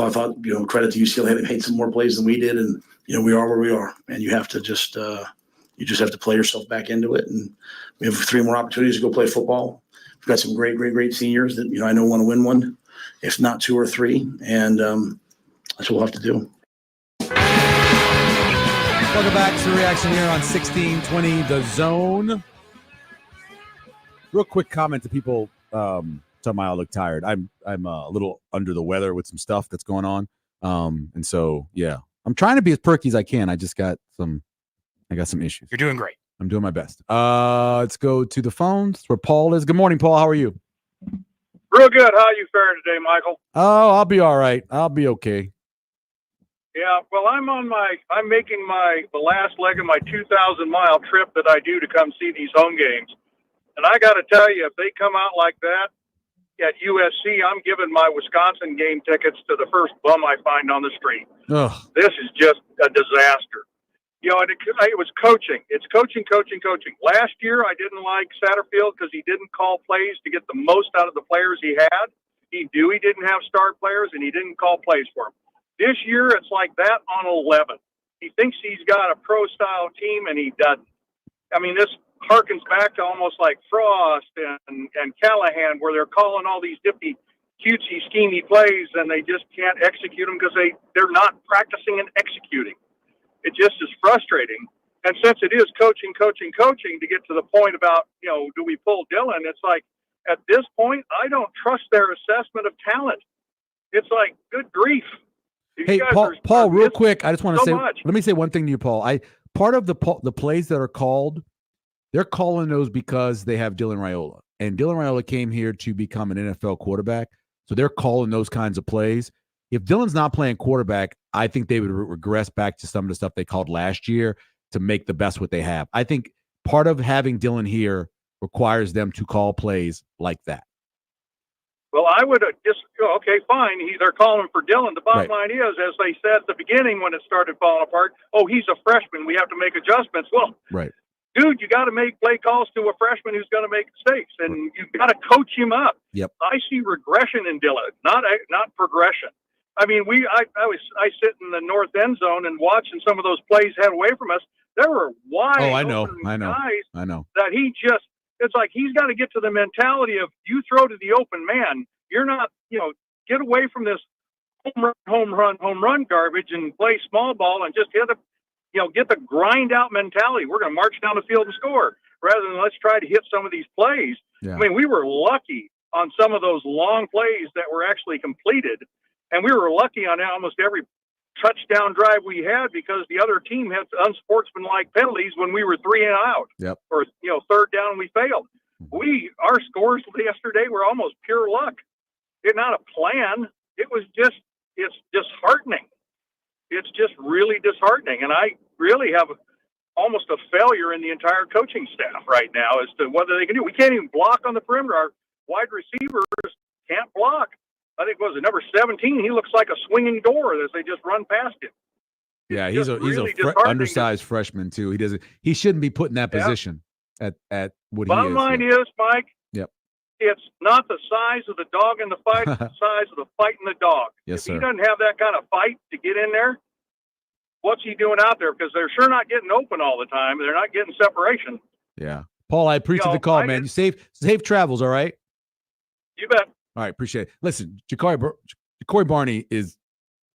thought, credit to UCLA. They made some more plays than we did, and we are where we are. And you have to just have to play yourself back into it. And we have 3 more opportunities to go play football. We've got some great seniors that I know want to win one, if not 2 or 3, and that's what we'll have to do. Welcome back to the reaction here on 1620 The Zone. Real quick comment to people talking about I look tired. I'm a little under the weather with some stuff that's going on. And so, yeah, I'm trying to be as perky as I can. I got some issues. You're doing great. I'm doing my best. Let's go to the phones where Paul is. Good morning, Paul. How are you? Real good. How are you faring today, Michael? Oh, I'll be all right. I'll be okay. Yeah, well, I'm making the last leg of my 2,000-mile trip that I do to come see these home games. And I got to tell you, if they come out like that at USC, I'm giving my Wisconsin game tickets to the first bum I find on the street. Ugh. This is just a disaster. And it was coaching. It's coaching. Last year, I didn't like Satterfield because he didn't call plays to get the most out of the players he had. He knew he didn't have star players, and he didn't call plays for them. This year, it's like that on 11. He thinks he's got a pro-style team, and he doesn't. I mean, this harkens back to almost like Frost and Callahan, where they're calling all these dippy, cutesy, schemy plays, and they just can't execute them because they're not practicing and executing. It just is frustrating. And since it is coaching to get to the point about, do we pull Dillon? It's like, at this point, I don't trust their assessment of talent. It's like, good grief. Hey, Paul, real quick, I just want to say, much. Let me say one thing to you, Paul. Part of the plays that are called, they're calling those because they have Dylan Raiola. And Dylan Raiola came here to become an NFL quarterback. So they're calling those kinds of plays. If Dylan's not playing quarterback, I think they would regress back to some of the stuff they called last year to make the best what they have. I think part of having Dylan here requires them to call plays like that. Well, I would just go, okay, fine. They're calling for Dillon. The bottom line is, as they said at the beginning when it started falling apart, he's a freshman. We have to make adjustments. Well, dude, you got to make play calls to a freshman who's going to make mistakes, and you've got to coach him up. Yep. I see regression in Dillon, not progression. I mean, I sit in the north end zone and watching some of those plays head away from us. There were wide guys that he just. It's like he's got to get to the mentality of you throw to the open man. You're not, get away from this home run garbage and play small ball and just get the grind out mentality. We're going to march down the field and score rather than let's try to hit some of these plays. Yeah. I mean, we were lucky on some of those long plays that were actually completed, and we were lucky on almost every touchdown drive we had because the other team had unsportsmanlike penalties when we were 3 and out. Yep. Or third down we failed. Our scores yesterday were almost pure luck. It's not a plan. It's disheartening. It's just really disheartening, and I really have almost a failure in the entire coaching staff right now as to whether they can do. We can't even block on the perimeter. Our wide receivers can't block. I think number 17. He looks like a swinging door as they just run past him. Yeah, he's a undersized freshman too. He shouldn't be put in that position at what he is. Bottom line is, Mike. Yep. it's not the size of the dog in the fight, it's the size of the fight in the dog. Yes, if sir. he doesn't have that kind of fight to get in there, what's he doing out there? Because they're sure not getting open all the time. They're not getting separation. Yeah. Paul, I appreciate the call, man. You safe travels, all right? You bet. All right, appreciate it. Listen, Ja'Cory Barney is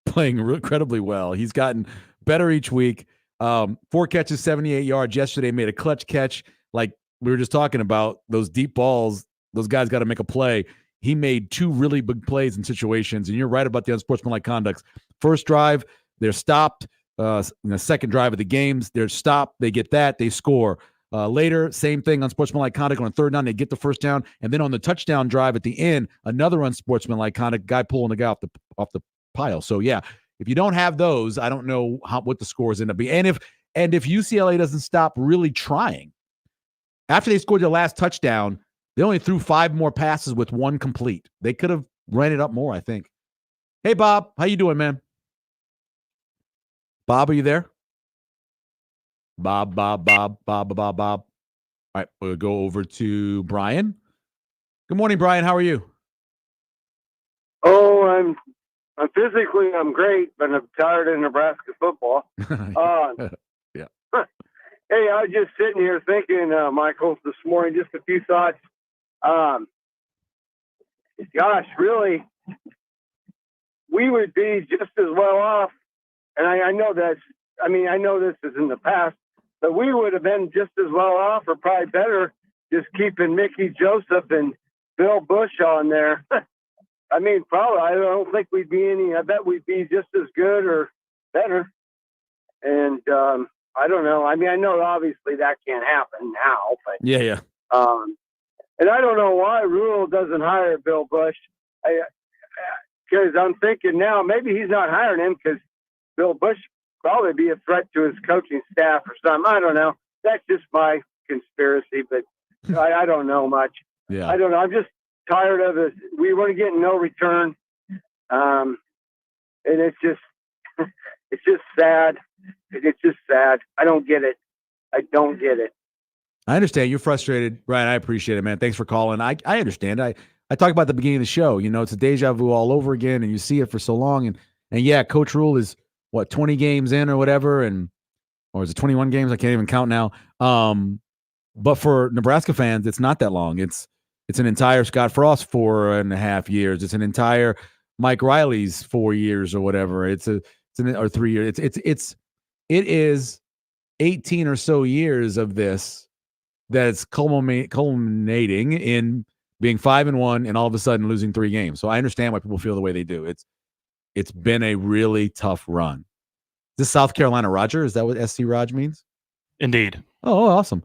playing incredibly well. He's gotten better each week. 4 catches, 78 yards. Yesterday made a clutch catch. Like we were just talking about, those deep balls, those guys got to make a play. He made 2 really big plays in situations, and you're right about the unsportsmanlike conduct. First drive, they're stopped. In the second drive of the games, they're stopped. They get that. They score. Later, same thing, unsportsmanlike conduct on a third down. They get the first down, and then on the touchdown drive at the end, another unsportsmanlike conduct, guy pulling the guy off the pile. So yeah, if you don't have those, I don't know what the scores end up being. And if UCLA doesn't stop really trying, after they scored their last touchdown, they only threw 5 more passes with 1 complete. They could have ran it up more, I think. Hey, Bob, how you doing, man? Bob, are you there? Bob. All right, we'll go over to Brian. Good morning, Brian. How are you? Oh, I'm physically I'm great, but I'm tired of Nebraska football. Yeah. Hey, I was just sitting here thinking, Michael, this morning, just a few thoughts. Gosh, really, we would be just as well off. And I know this is in the past, but we would have been just as well off, or probably better, just keeping Mickey Joseph and Bill Bush on there. I mean, probably, I don't think we'd be I bet we'd be just as good or better. And I don't know. I mean, I know obviously that can't happen now, but yeah. And I don't know why Rule doesn't hire Bill Bush. Because I'm thinking now maybe he's not hiring him because Bill Bush probably be a threat to his coaching staff or something. I don't know. That's just my conspiracy, but I don't know much. Yeah. I don't know. I'm just tired of it. We weren't getting no return. And it's just sad. It's just sad. I don't get it. I understand. You're frustrated, Brian. I appreciate it, man. Thanks for calling. I understand. I talked about the beginning of the show. You know, it's a deja vu all over again, and you see it for so long. And yeah, Coach Rule is, 20 games in or whatever, or is it 21 games? I can't even count now. But for Nebraska fans, it's not that long. It's an entire Scott Frost 4.5 years. It's an entire Mike Riley's 4 years or whatever. Or 3 years. It is 18 or so years of this that's culminating in being 5-1 and all of a sudden losing 3 games. So I understand why people feel the way they do. It's been a really tough run. Is this South Carolina Roger? Is that what SC Raj means? Indeed. Oh, awesome.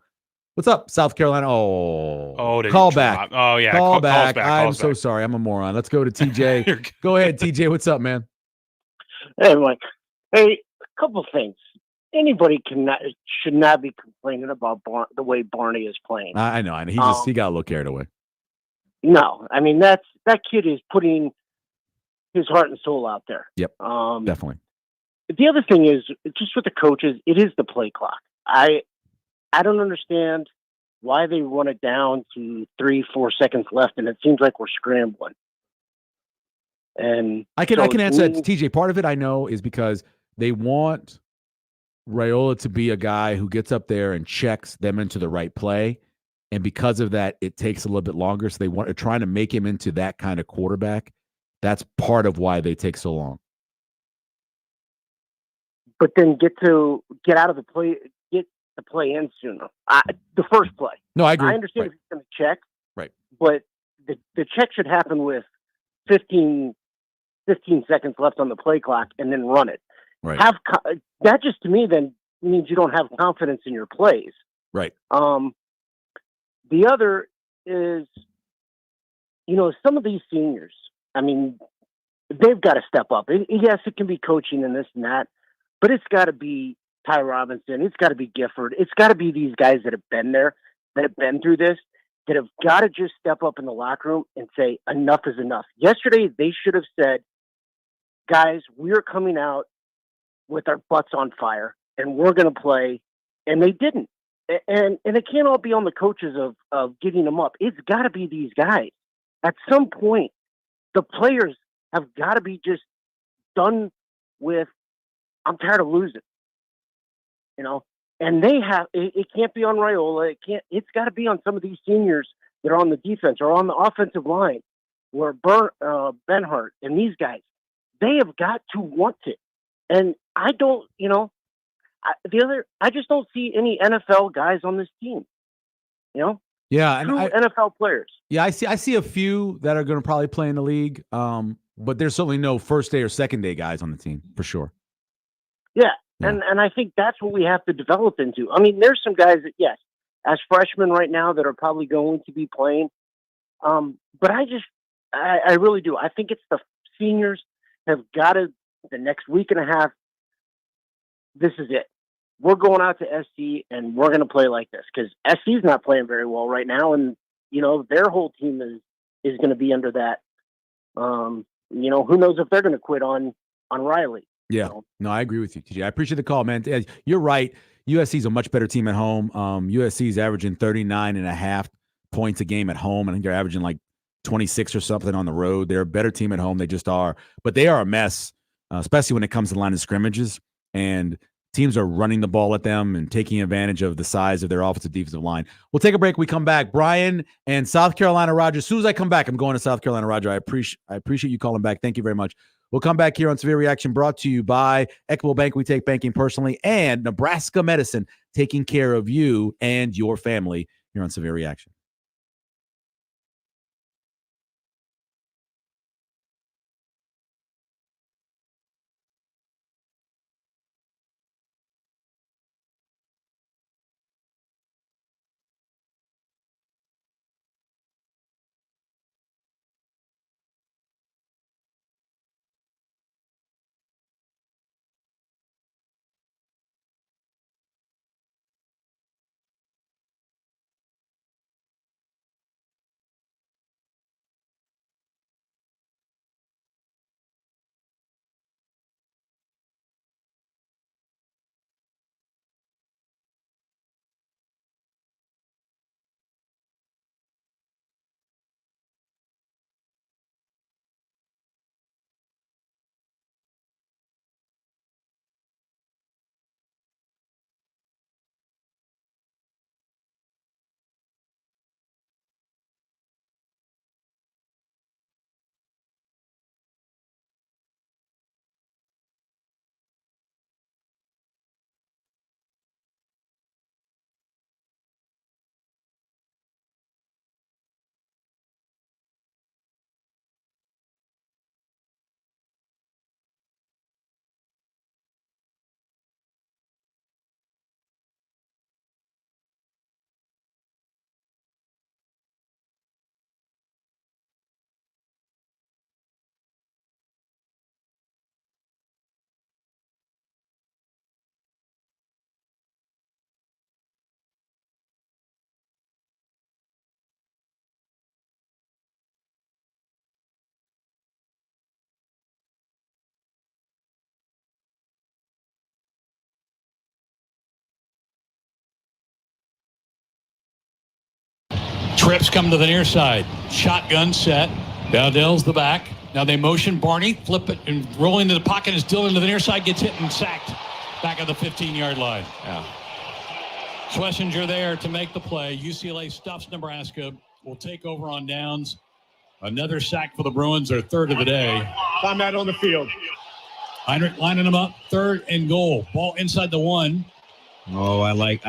What's up, South Carolina? Call back. Oh, yeah. Call back. Calls I'm so back. sorry. I'm a moron. Let's go to TJ. Go ahead, TJ. What's up, man? Hey, Mike. Hey, a couple things. Anybody should not be complaining about the way Barney is playing. I know. He got a little carried away. No, I mean that kid is putting his heart and soul out there. Yep, definitely. The other thing is just with the coaches, it is the play clock. I don't understand why they run it down to 3-4 seconds left, and it seems like we're scrambling. And I can answer that, TJ. Part of it I know is because they want Raiola to be a guy who gets up there and checks them into the right play. And because of that, it takes a little bit longer. So they're trying to make him into that kind of quarterback. That's part of why they take so long. But then get out of the play, get the play in sooner. The first play. No, I agree. I understand if he's going to check. Right. But the check should happen with 15 seconds left on the play clock and then run it. Right. That just to me then means you don't have confidence in your plays. Right. The other is, some of these seniors, I mean, they've got to step up. Yes, it can be coaching and this and that, but it's got to be Ty Robinson. It's got to be Gifford. It's got to be these guys that have been there, that have been through this, that have got to just step up in the locker room and say, enough is enough. Yesterday, they should have said, guys, we're coming out with our butts on fire and we're going to play. And they didn't. And it can't all be on the coaches of getting them up. It's got to be these guys. At some point, the players have got to be just done with, I'm tired of losing, and they have, it can't be on Raiola. It's got to be on some of these seniors that are on the defense or on the offensive line, where Benhart and these guys, they have got to want it. And I don't, I just don't see any NFL guys on this team, Yeah, and true NFL players. Yeah, I see a few that are going to probably play in the league, but there's certainly no first day or second day guys on the team for sure. Yeah, and I think that's what we have to develop into. I mean, there's some guys that, yes, as freshmen right now that are probably going to be playing, but I really do. I think it's the seniors have got to, the next week and a half, this is it. We're going out to SC and we're going to play like this, because SC's not playing very well right now, and their whole team is going to be under that. Who knows if they're going to quit on Riley? Yeah, no, I agree with you, TJ. I appreciate the call, man. You're right. USC is a much better team at home. USC is averaging 39.5 points a game at home. I think they're averaging like 26 or something on the road. They're a better team at home. They just are, but they are a mess, especially when it comes to the line of scrimmages. And teams are running the ball at them and taking advantage of the size of their offensive defensive line. We'll take a break. We come back. Brian and South Carolina Roger. As soon as I come back, I'm going to South Carolina Roger. I appreciate you calling back. Thank you very much. We'll come back here on Severe Reaction, brought to you by Equitable Bank. We take banking personally, and Nebraska Medicine, taking care of you and your family here on Severe Reaction. Trips come to the near side. Shotgun set. Dowdell's the back. Now they motion Barney, flip it, and roll into the pocket as Dillon to the near side gets hit and sacked back at the 15-yard line. Yeah. Schlesinger there to make the play. UCLA stuffs Nebraska. Will take over on downs. Another sack for the Bruins, their third of the day. Timeout on the field. Heinrich lining them up, 3rd and goal. Ball inside the 1. Oh, I liked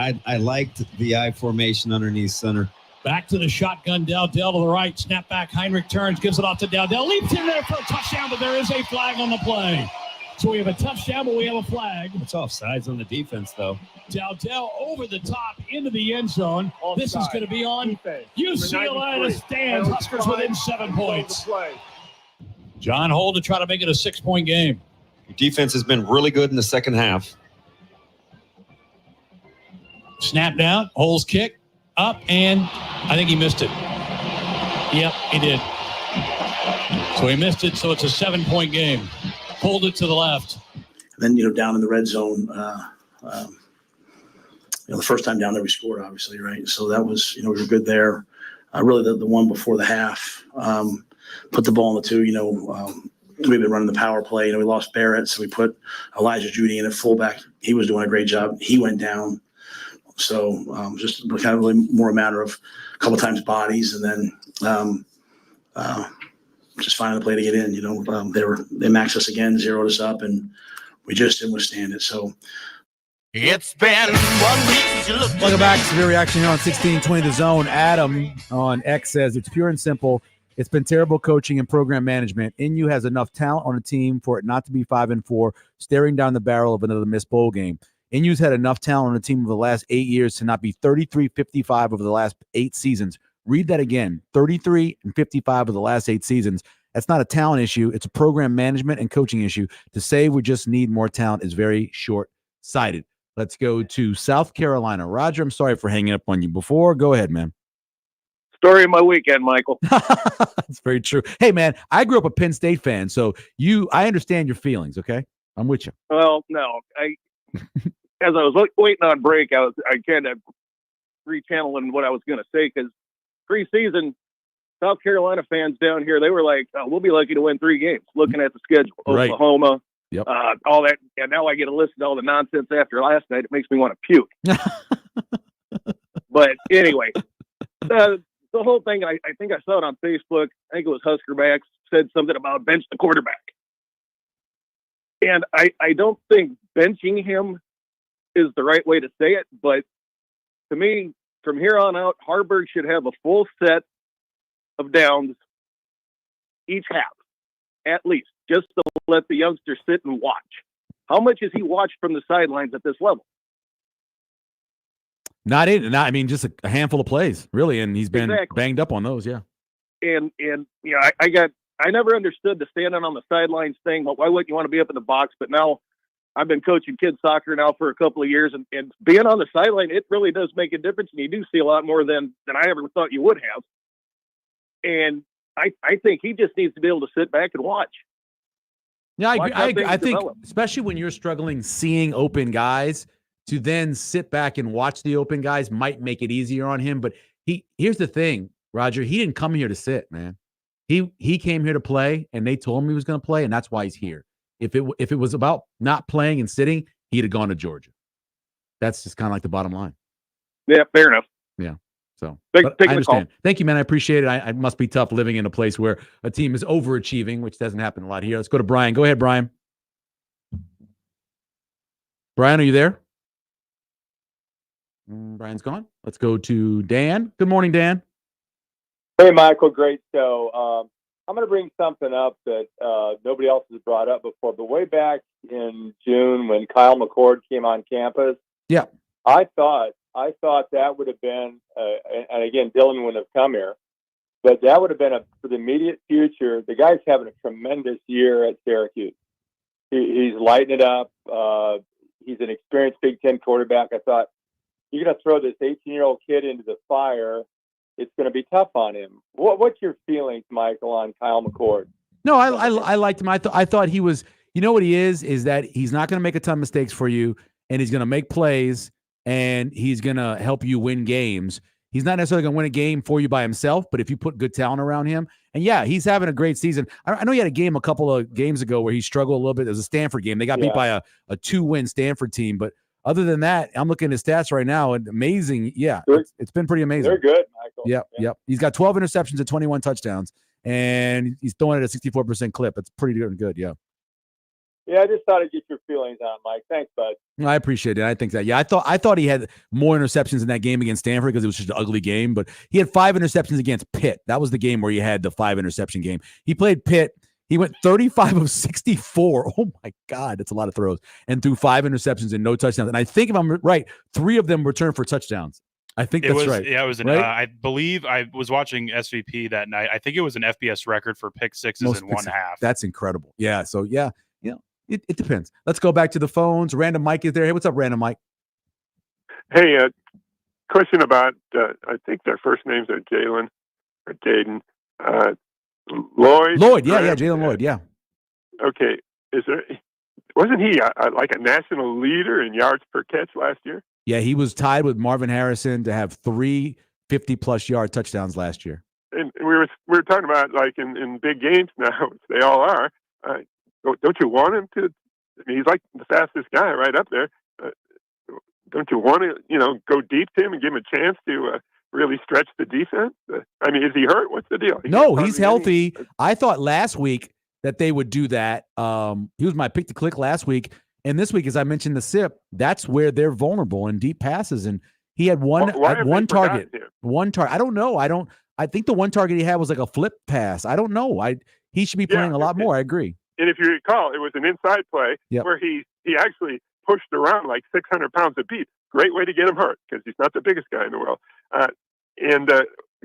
the I formation underneath center. Back to the shotgun, Dowdell to the right. Snap back, Heinrich turns, gives it off to Dowdell. Leaps in there for a touchdown, but there is a flag on the play. So we have a touchdown, but we have a flag. It's offsides on the defense, though. Dowdell over the top into the end zone. Offside. This is going to be on Defense. UCLA to stand. Huskers within 7 points. John Hole to try to make it a 6-point game. Your defense has been really good in the second half. Snap down, Hole's kick. Up, and I think he missed it. Yep, he did. So he missed it, so it's a 7-point game. Pulled it to the left. And then, down in the red zone, the first time down there we scored, obviously, right? So that was, we were good there. Really, the one before the half, put the ball in the two. We've been running the power play. We lost Barrett, so we put Elijah Judy in at fullback. He was doing a great job. He went down. So just kind of really more a matter of a couple times bodies, and then just finding the play to get in. They maxed us again, zeroed us up, and we just didn't withstand it. So it's been 1 week since you looked. Welcome back to Severe Reaction here on 1620 The Zone. Adam on X says, it's pure and simple. It's been terrible coaching and program management. NU has enough talent on the team for it not to be 5-4, staring down the barrel of another missed bowl game. NU's had enough talent on the team over the last 8 years to not be 33-55 over the last 8 seasons. Read that again, 33-55 over the last 8 seasons. That's not a talent issue. It's a program management and coaching issue. To say we just need more talent is very short-sighted. Let's go to South Carolina. Roger, I'm sorry for hanging up on you before. Go ahead, man. Story of my weekend, Michael. That's very true. Hey, man, I grew up a Penn State fan, so I understand your feelings, okay? I'm with you. Well, no. As I was waiting on break, I kind of rechanneling what I was going to say, because preseason, South Carolina fans down here, they were like, we'll be lucky to win 3 games, looking at the schedule. Right. Oklahoma, yep. All that. And now I get to listen to all the nonsense after last night. It makes me want to puke. But anyway, the whole thing, I think I saw it on Facebook. I think it was Husker Backs said something about bench the quarterback. And I don't think benching him is the right way to say it. But to me, from here on out, Harburg should have a full set of downs each half, at least, just to let the youngster sit and watch. How much has he watched from the sidelines at this level? Just a handful of plays, really, and he's been banged up on those, yeah. And I never understood the standing on the sidelines thing. Why wouldn't you want to be up in the box? But now I've been coaching kids soccer now for a couple of years, and being on the sideline, it really does make a difference, and you do see a lot more than I ever thought you would have. And I think he just needs to be able to sit back and watch. Yeah, I agree. I think, especially when you're struggling seeing open guys, to then sit back and watch the open guys might make it easier on him. But here's the thing, Roger, he didn't come here to sit, man. He came here to play, and they told him he was going to play, and that's why he's here. If it was about not playing and sitting, he'd have gone to Georgia. That's just kind of like the bottom line. Yeah, fair enough. Yeah. So I understand. Thank you, man. I appreciate it. It must be tough living in a place where a team is overachieving, which doesn't happen a lot here. Let's go to Brian. Go ahead, Brian. Brian, are you there? Brian's gone. Let's go to Dan. Good morning, Dan. Hey, Michael. Great show. I'm going to bring something up that nobody else has brought up before, but way back in June when Kyle McCord came on campus, yeah, I thought that would have been, and again, Dylan wouldn't have come here, but that would have been for the immediate future. The guy's having a tremendous year at Syracuse. He's lighting it up. He's an experienced Big Ten quarterback. I thought, you're going to throw this 18-year-old kid into the fire, it's going to be tough on him. What's your feelings, Michael, on Kyle McCord? No, I liked him. I thought he was, what he is that he's not going to make a ton of mistakes for you, and he's going to make plays, and he's going to help you win games. He's not necessarily going to win a game for you by himself, but if you put good talent around him, and yeah, he's having a great season. I know he had a game a couple of games ago where he struggled a little bit. It was a Stanford game. They got beat by a 2-win Stanford team, but other than that, I'm looking at his stats right now, and amazing. Yeah, it's been pretty amazing. They're good, Michael. Yep. He's got 12 interceptions and 21 touchdowns, and he's throwing it at a 64% clip. It's pretty good. Yeah. Yeah, I just thought I'd get your feelings on it, Mike. Thanks, bud. I appreciate it. I think that. Yeah, I thought he had more interceptions in that game against Stanford because it was just an ugly game. But he had 5 interceptions against Pitt. That was the game where he had the 5 interception game. He played Pitt. He went 35 of 64. Oh, my God. That's a lot of throws. And threw 5 interceptions and no touchdowns. And I think if I'm right, 3 of them returned for touchdowns. I think that's right. Yeah, it was. Right? I believe I was watching SVP that night. I think it was an FBS record for pick sixes in one half. That's incredible. Yeah. So, yeah, it depends. Let's go back to the phones. Random Mike is there. Hey, what's up, Random Mike? Hey, question about, I think their first names are Jalen or Jaden. Lloyd, yeah, Jalen Lloyd, yeah. Okay, wasn't he like a national leader in yards per catch last year? Yeah, he was tied with Marvin Harrison to have 3 50-plus yard touchdowns last year. And we were talking about, like, in big games now, they all are. Don't you want him to? I mean, he's like the fastest guy right up there. Don't you want to, go deep to him and give him a chance to really stretch the defense? I mean, is he hurt? What's the deal? No, he's healthy. I thought last week that they would do that. He was my pick to click last week. And this week, as I mentioned, the SIP, that's where they're vulnerable in deep passes. And he had one target. One target. I don't know. I think the one target he had was like a flip pass. I don't know. He should be playing a lot more. I agree. And if you recall, it was an inside play where he actually pushed around like 600 pounds of beef. Great way to get him hurt because he's not the biggest guy in the world.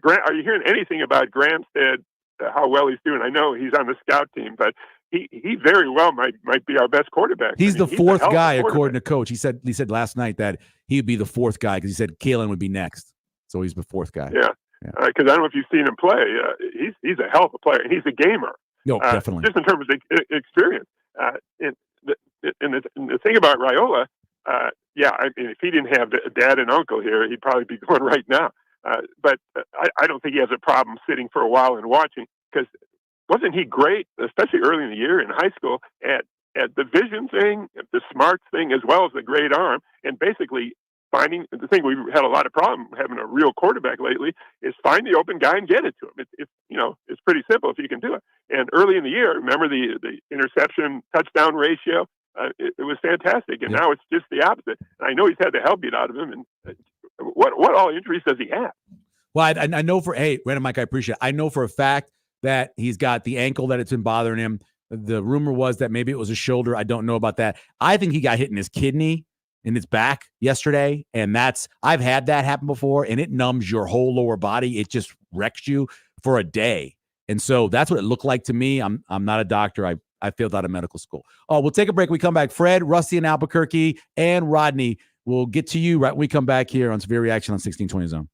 Grant, are you hearing anything about Gramstead, how well he's doing? I know he's on the scout team, but he very well might be our best quarterback. He's the fourth guy, according to Coach. He said last night that he would be the fourth guy because he said Kalen would be next. So he's the fourth guy. Yeah. Because I don't know if you've seen him play. He's a hell of a player, and he's a gamer. No, definitely. Just in terms of experience. And the thing about Raiola, I mean, if he didn't have dad and uncle here, he'd probably be going right now. But I don't think he has a problem sitting for a while and watching, because wasn't he great, especially early in the year in high school, at the vision thing, the smarts thing, as well as the great arm, and basically finding the thing we've had a lot of problem having a real quarterback lately is find the open guy and get it to him. It's pretty simple if you can do it. And early in the year, remember the interception touchdown ratio? It was fantastic, and now it's just the opposite. And I know he's had the hell beat out of him. And what all injuries does he have? Well, I know Random Mike, I appreciate it. I know for a fact that he's got the ankle that it's been bothering him. The rumor was that maybe it was a shoulder. I don't know about that. I think he got hit in his kidney, in his back yesterday, and I've had that happen before, and it numbs your whole lower body. It just wrecks you for a day. And so that's what it looked like to me. I'm not a doctor. I failed out of medical school. Oh, we'll take a break. We come back. Fred, Rusty in Albuquerque, and Rodney will get to you right when we come back here on Severe Reaction on 1620 Zone.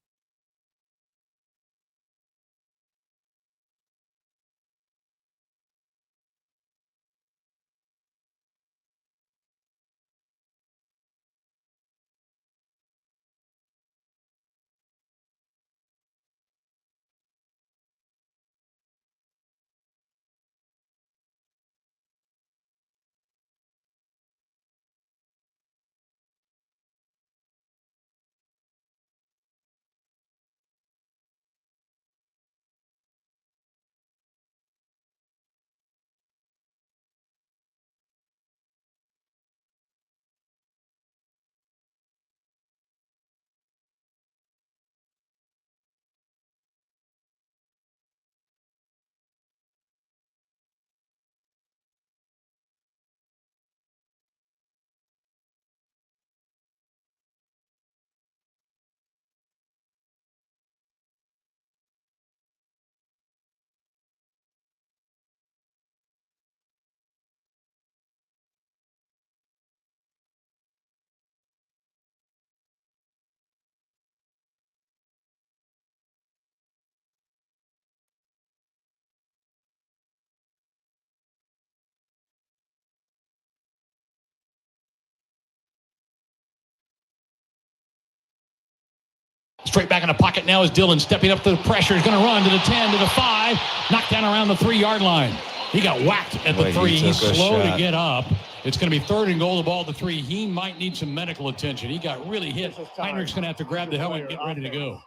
Straight back in the pocket now is Dillon, stepping up to the pressure. He's going to run to the 10, to the 5, knocked down around the 3-yard line. He got whacked at the 3. He's slow to get up. It's going to be 3rd and goal, the ball at the 3. He might need some medical attention. He got really hit. Heinrich's going to have to grab the helmet and get ready to go.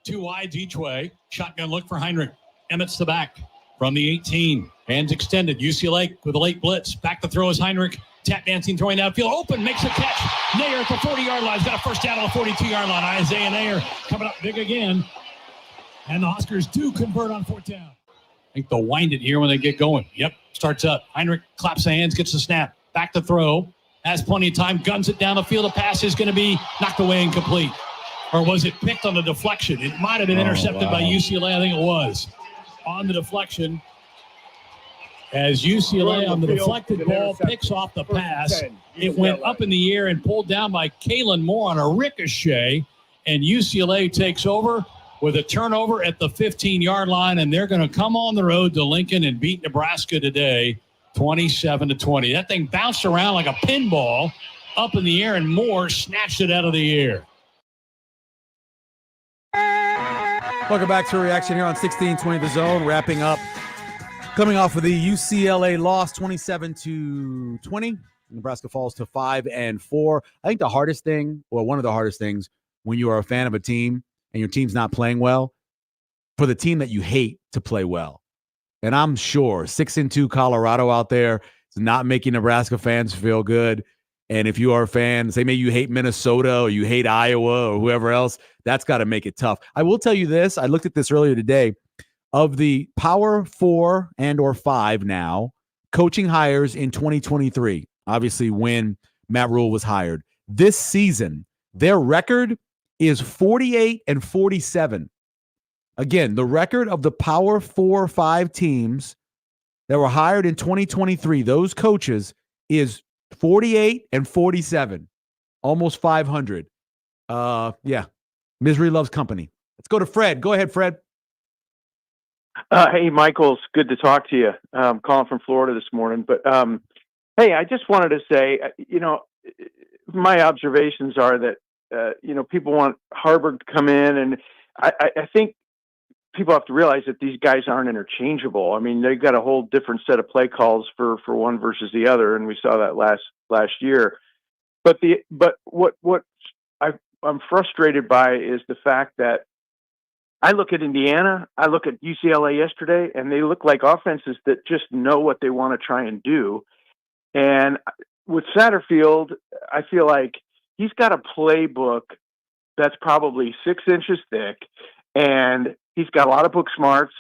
2 wides each way. Shotgun look for Heinrich. Emmett's the back from the 18. Hands extended. UCLA with a late blitz. Back to throw is Heinrich. Tap dancing, throwing downfield. Open, makes a catch. Nair at the 40-yard line. He's got a first down on the 42-yard line. Isaiah Nair coming up big again. And the Huskers do convert on 4th down. I think they'll wind it here when they get going. Yep, starts up. Heinrich claps the hands, gets the snap. Back to throw. Has plenty of time. Guns it down the field. The pass is going to be knocked away and complete. Or was it picked on the deflection? It might have been intercepted by UCLA. I think it was. On the deflection. As UCLA on the deflected ball picks off the pass. It went up in the air and pulled down by Kalen Moore on a ricochet. And UCLA takes over with a turnover at the 15-yard line. And they're going to come on the road to Lincoln and beat Nebraska today, 27-20. That thing bounced around like a pinball up in the air, and Moore snatched it out of the air. Welcome back to a reaction here on 1620 The Zone. Wrapping up, coming off of the UCLA loss 27-20. Nebraska falls to 5-4. I think the hardest thing, or one of the hardest things, when you are a fan of a team and your team's not playing well, for the team that you hate to play well. And I'm sure 6-2 Colorado out there is not making Nebraska fans feel good. And if you are a fan, say maybe you hate Minnesota or you hate Iowa or whoever else, that's got to make it tough. I will tell you this. I looked at this earlier today. Of the Power 4 and or 5 now coaching hires in 2023, obviously when Matt Rule was hired, this season, their record is 48-47. Again, the record of the Power 4 or 5 teams that were hired in 2023, those coaches, is 48-47, almost 500. Yeah, misery loves company. Let's go to Fred. Go ahead, Fred. Hey, Michael, it's good to talk to you. I'm calling from Florida this morning. But, hey, I just wanted to say, my observations are that, people want Harvard to come in. And I think people have to realize that these guys aren't interchangeable. I mean, they've got a whole different set of play calls for one versus the other. And we saw that last year. But what I'm frustrated by is the fact that I look at Indiana, I look at UCLA yesterday, and they look like offenses that just know what they want to try and do. And with Satterfield, I feel like he's got a playbook that's probably 6 inches thick, and he's got a lot of book smarts,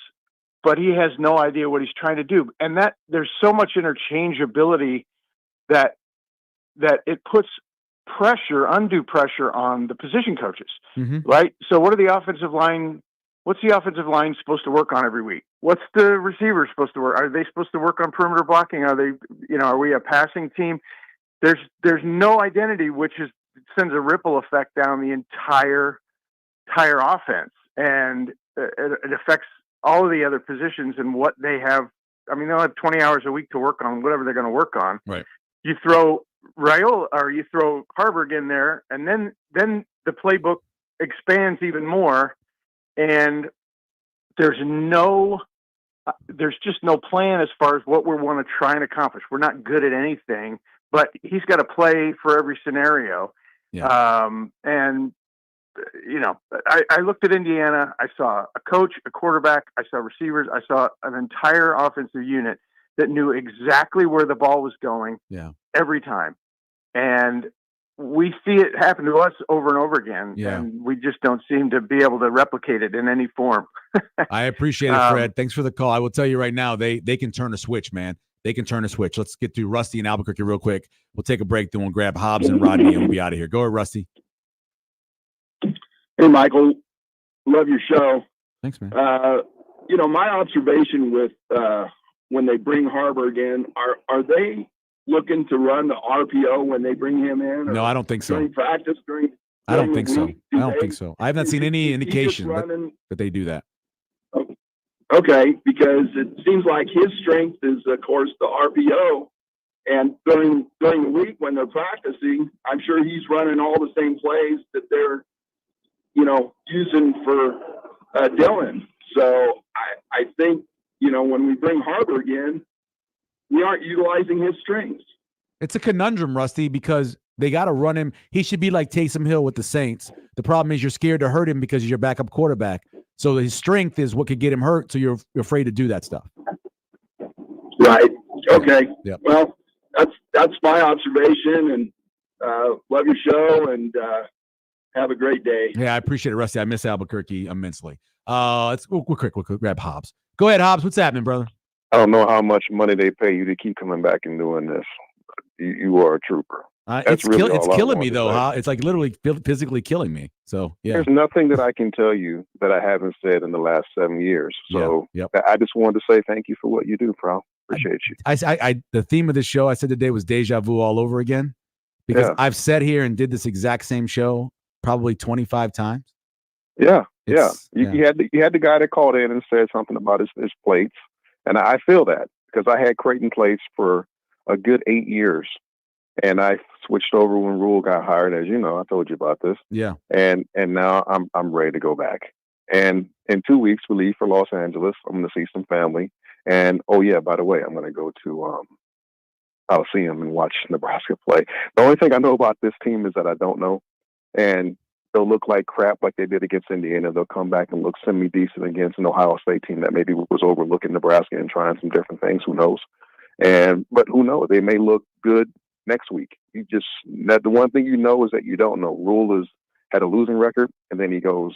but he has no idea what he's trying to do. And that there's so much interchangeability that it puts undue pressure on the position coaches, right? So what's the offensive line supposed to work on every week? What's the receiver supposed to work? Are they supposed to work on perimeter blocking? Are we a passing team? There's no identity, which sends a ripple effect down the entire offense. And it affects all of the other positions and what they have. I mean, they'll have 20 hours a week to work on whatever they're going to work on. Right. You throw Raiola or you throw Harburg in there, and then the playbook expands even more. And there's just no plan as far as what we want to try and accomplish. We're not good at anything, but he's got to play for every scenario. Yeah. I looked at Indiana. I saw a coach, a quarterback. I saw receivers. I saw an entire offensive unit that knew exactly where the ball was going every time. And we see it happen to us over and over again. Yeah. And we just don't seem to be able to replicate it in any form. I appreciate it, Fred. Thanks for the call. I will tell you right now, they can turn a switch, man. They can turn a switch. Let's get through Rusty and Albuquerque real quick. We'll take a break, then we'll grab Hobbs and Rodney, and we'll be out of here. Go ahead, Rusty. Hey, Michael. Love your show. Thanks, man. My observation with when they bring Harburg in, are they looking to run the RPO when they bring him in? No, I don't think so. During practice, I don't think so. I don't think so. I haven't seen any indication that they do that. Okay, because it seems like his strength is, of course, the RPO. And during the week when they're practicing, I'm sure he's running all the same plays that they're, using for Dylan. So I think, when we bring Harburg in, we aren't utilizing his strengths. It's a conundrum, Rusty, because they got to run him. He should be like Taysom Hill with the Saints. The problem is you're scared to hurt him because he's your backup quarterback. So his strength is what could get him hurt, so you're afraid to do that stuff. Right. Okay. Yep. Well, that's my observation, and love your show, and have a great day. Yeah, I appreciate it, Rusty. I miss Albuquerque immensely. Let's we'll grab Hobbs. Go ahead, Hobbs. What's happening, brother? I don't know how much money they pay you to keep coming back and doing this. You are a trooper. It's killing me, though. Huh? It's like literally physically killing me. So, yeah. There's nothing that I can tell you that I haven't said in the last 7 years. So I just wanted to say thank you for what you do, pal. Appreciate you. I the theme of this show I said today was deja vu all over again, because I've sat here and did this exact same show probably 25 times. Yeah. You had the guy that called in and said something about his plates. And I feel that because I had Creighton plates for a good 8 years. And I switched over when Rule got hired, as you know. I told you about this. Yeah. And now I'm ready to go back. And in 2 weeks, we leave for Los Angeles. I'm going to see some family. And oh yeah, by the way, I'm going to go to Coliseum and watch Nebraska play. The only thing I know about this team is that I don't know. And they'll look like crap like they did against Indiana. They'll come back and look semi-decent against an Ohio State team that maybe was overlooking Nebraska and trying some different things. Who knows? But who knows? They may look good next week. The one thing you know is that you don't know. Rule had a losing record, and then he goes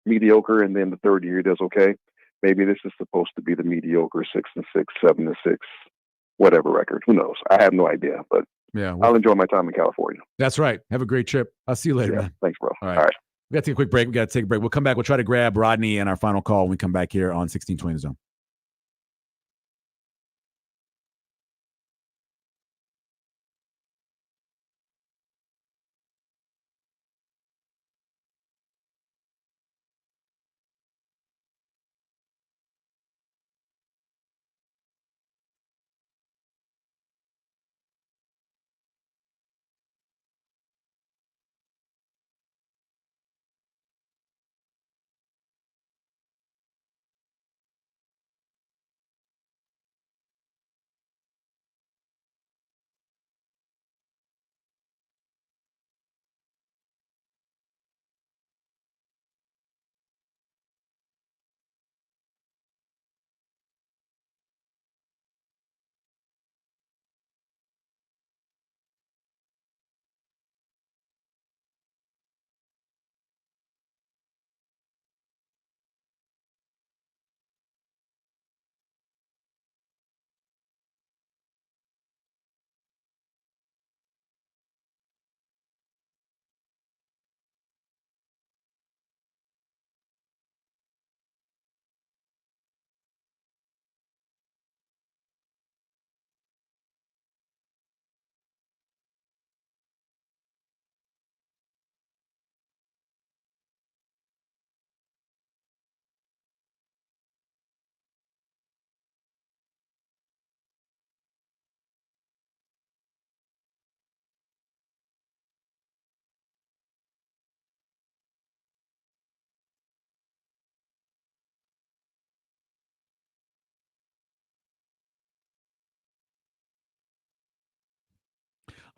mediocre, and then the third year he does okay. Maybe this is supposed to be the mediocre 6-6, 7-6, whatever record. Who knows? I have no idea, but yeah, I'll enjoy my time in California. That's right. Have a great trip. I'll see you later, man. Thanks, bro. All right. We got to take a quick break. We'll come back. We'll try to grab Rodney in our final call when we come back here on 1620 The Zone.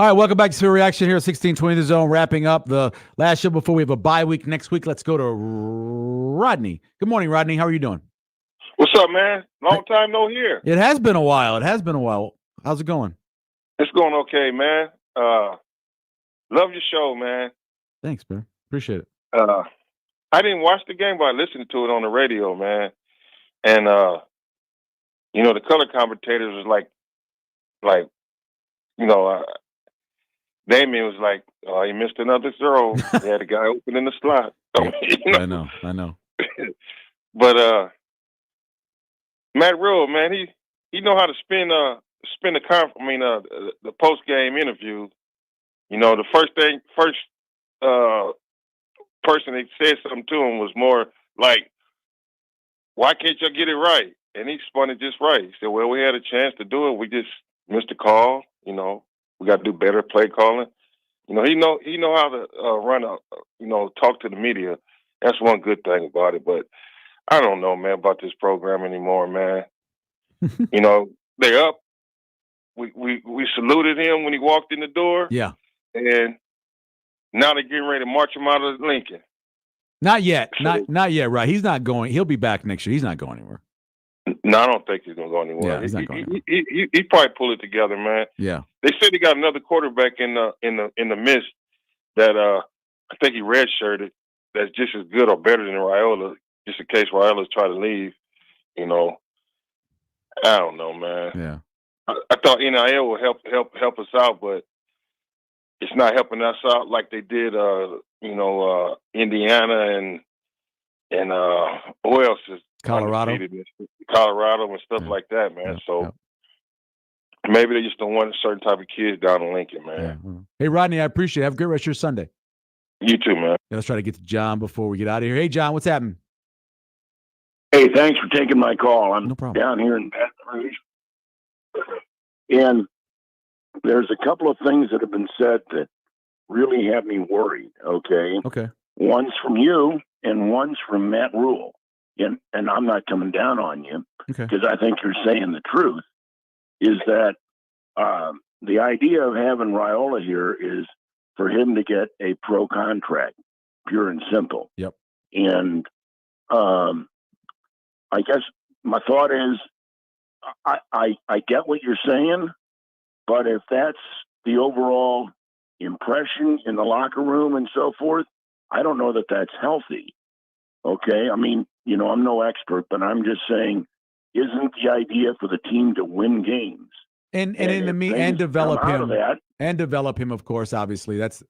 All right, welcome back to Sphere Reaction here at 1620 The Zone, wrapping up the last show before we have a bye week next week. Let's go to Rodney. Good morning, Rodney. How are you doing? What's up, man? Long time no hear. It has been a while. How's it going? It's going okay, man. Love your show, man. Thanks, man. Appreciate it. I didn't watch the game, but I listened to it on the radio, man. And the color commentators was like, Damien was like, "Oh, he missed another throw." He had a guy open in the slot. I know. But Matt Rule, man, he know how to spin the post game interview. The first person that said something to him was more like, "Why can't y'all get it right?" And he spun it just right. He said, "Well, we had a chance to do it. We just missed a call. We got to do better play calling." He know how to talk to the media. That's one good thing about it. But I don't know, man, about this program anymore, man. They up. We saluted him when he walked in the door. Yeah. And now they're getting ready to march him out of Lincoln. Not yet. Not yet, right? He's not going. He'll be back next year. He's not going anywhere. No, I don't think he's going to go anywhere. Yeah, he's not going anywhere. He probably pull it together, man. Yeah. They said he got another quarterback in the midst that I think he redshirted. That's just as good or better than Raiola, just in case Raiola's try to leave. I don't know, man. Yeah. I thought NIL would help us out, but it's not helping us out like they did. Indiana and who else is Colorado and stuff like that, man. So maybe they just don't want a certain type of kids down in Lincoln, man. Yeah. Hey, Rodney, I appreciate it. Have a great rest of your Sunday. You too, man. Yeah, let's try to get to John before we get out of here. Hey, John, what's happening? Hey, thanks for taking my call. I'm no problem. down here in Baton Rouge. And there's a couple of things that have been said that really have me worried. Okay. Okay. One's from you and one's from Matt Rule. And I'm not coming down on you because I think you're saying the truth, is that the idea of having Raiola here is for him to get a pro contract, pure and simple. Yep. And I guess my thought is I get what you're saying, but if that's the overall impression in the locker room and so forth, I don't know that that's healthy. Okay. I mean, I'm no expert, but I'm just saying, isn't the idea for the team to win games and develop him and develop him? Of course, obviously that's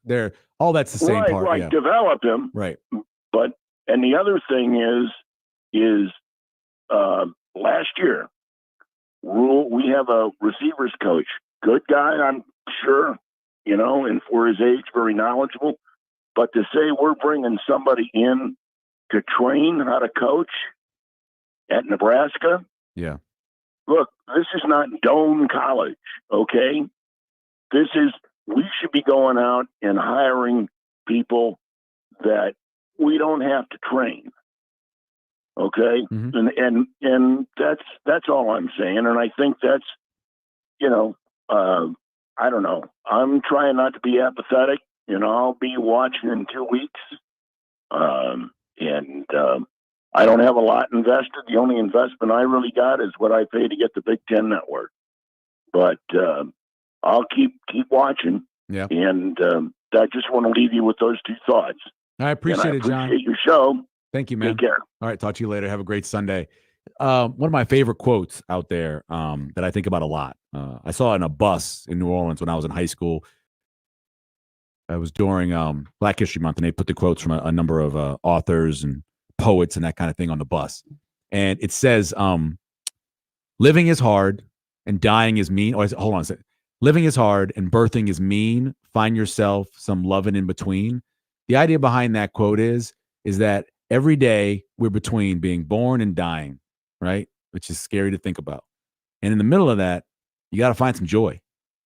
all that's the same part. Right. Yeah. Develop him. Right. But, and the other thing is last year, Rule, we have a receivers coach, good guy, I'm sure, and for his age, very knowledgeable. But to say we're bringing somebody in to train how to coach at Nebraska. Yeah. Look, this is not Doane College, okay? We should be going out and hiring people that we don't have to train. Okay? Mm-hmm. And that's all I'm saying. And I think that's, I don't know. I'm trying not to be apathetic. I'll be watching in 2 weeks. I don't have a lot invested. The only investment I really got is what I pay to get the Big Ten Network. But I'll keep watching. Yeah. And I just want to leave you with those two thoughts. I appreciate it, John. Appreciate your show. Thank you, man. Take care. All right. Talk to you later. Have a great Sunday. One of my favorite quotes out there that I think about a lot. I saw it in a bus in New Orleans when I was in high school. It was during Black History Month, and they put the quotes from a number of authors and poets and that kind of thing on the bus. And it says, living is hard and dying is mean. Hold on a second. Living is hard and birthing is mean. Find yourself some loving in between. The idea behind that quote is that every day we're between being born and dying, right? Which is scary to think about. And in the middle of that, you got to find some joy.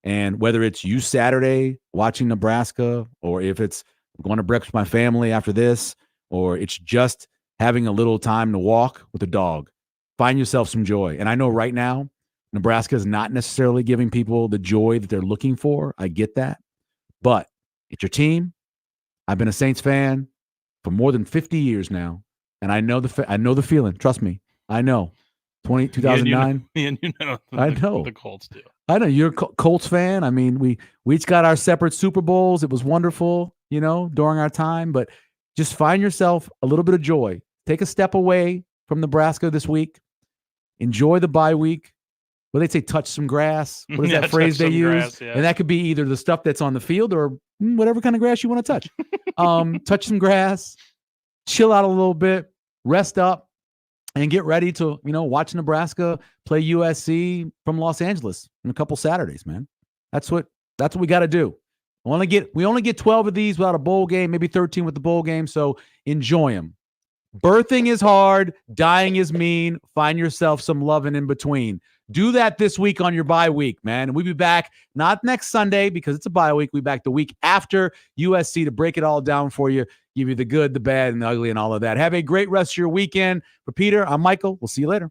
And whether it's you Saturday watching Nebraska, or if it's going to breakfast with my family after this, or it's just having a little time to walk with a dog, find yourself some joy. And I know right now, Nebraska is not necessarily giving people the joy that they're looking for. I get that. But it's your team. I've been a Saints fan for more than 50 years now. And I know the feeling. Trust me. I know. 2009. I know. The Colts do. I know you're a Colts fan. I mean, we each got our separate Super Bowls. It was wonderful, during our time. But just find yourself a little bit of joy. Take a step away from Nebraska this week. Enjoy the bye week. Well, they say touch some grass. What is that phrase they use? Grass, yeah. And that could be either the stuff that's on the field or whatever kind of grass you want to touch. Touch some grass, chill out a little bit, rest up, and get ready to, watch Nebraska play USC from Los Angeles in a couple Saturdays, man. That's what we got to do. We only get 12 of these without a bowl game, maybe 13 with the bowl game. So enjoy them. Birthing is hard. Dying is mean. Find yourself some loving in between. Do that this week on your bye week, man. And we'll be back not next Sunday because it's a bye week. We'll be back the week after USC to break it all down for you, give you the good, the bad, and the ugly and all of that. Have a great rest of your weekend. For Peter, I'm Michael. We'll see you later.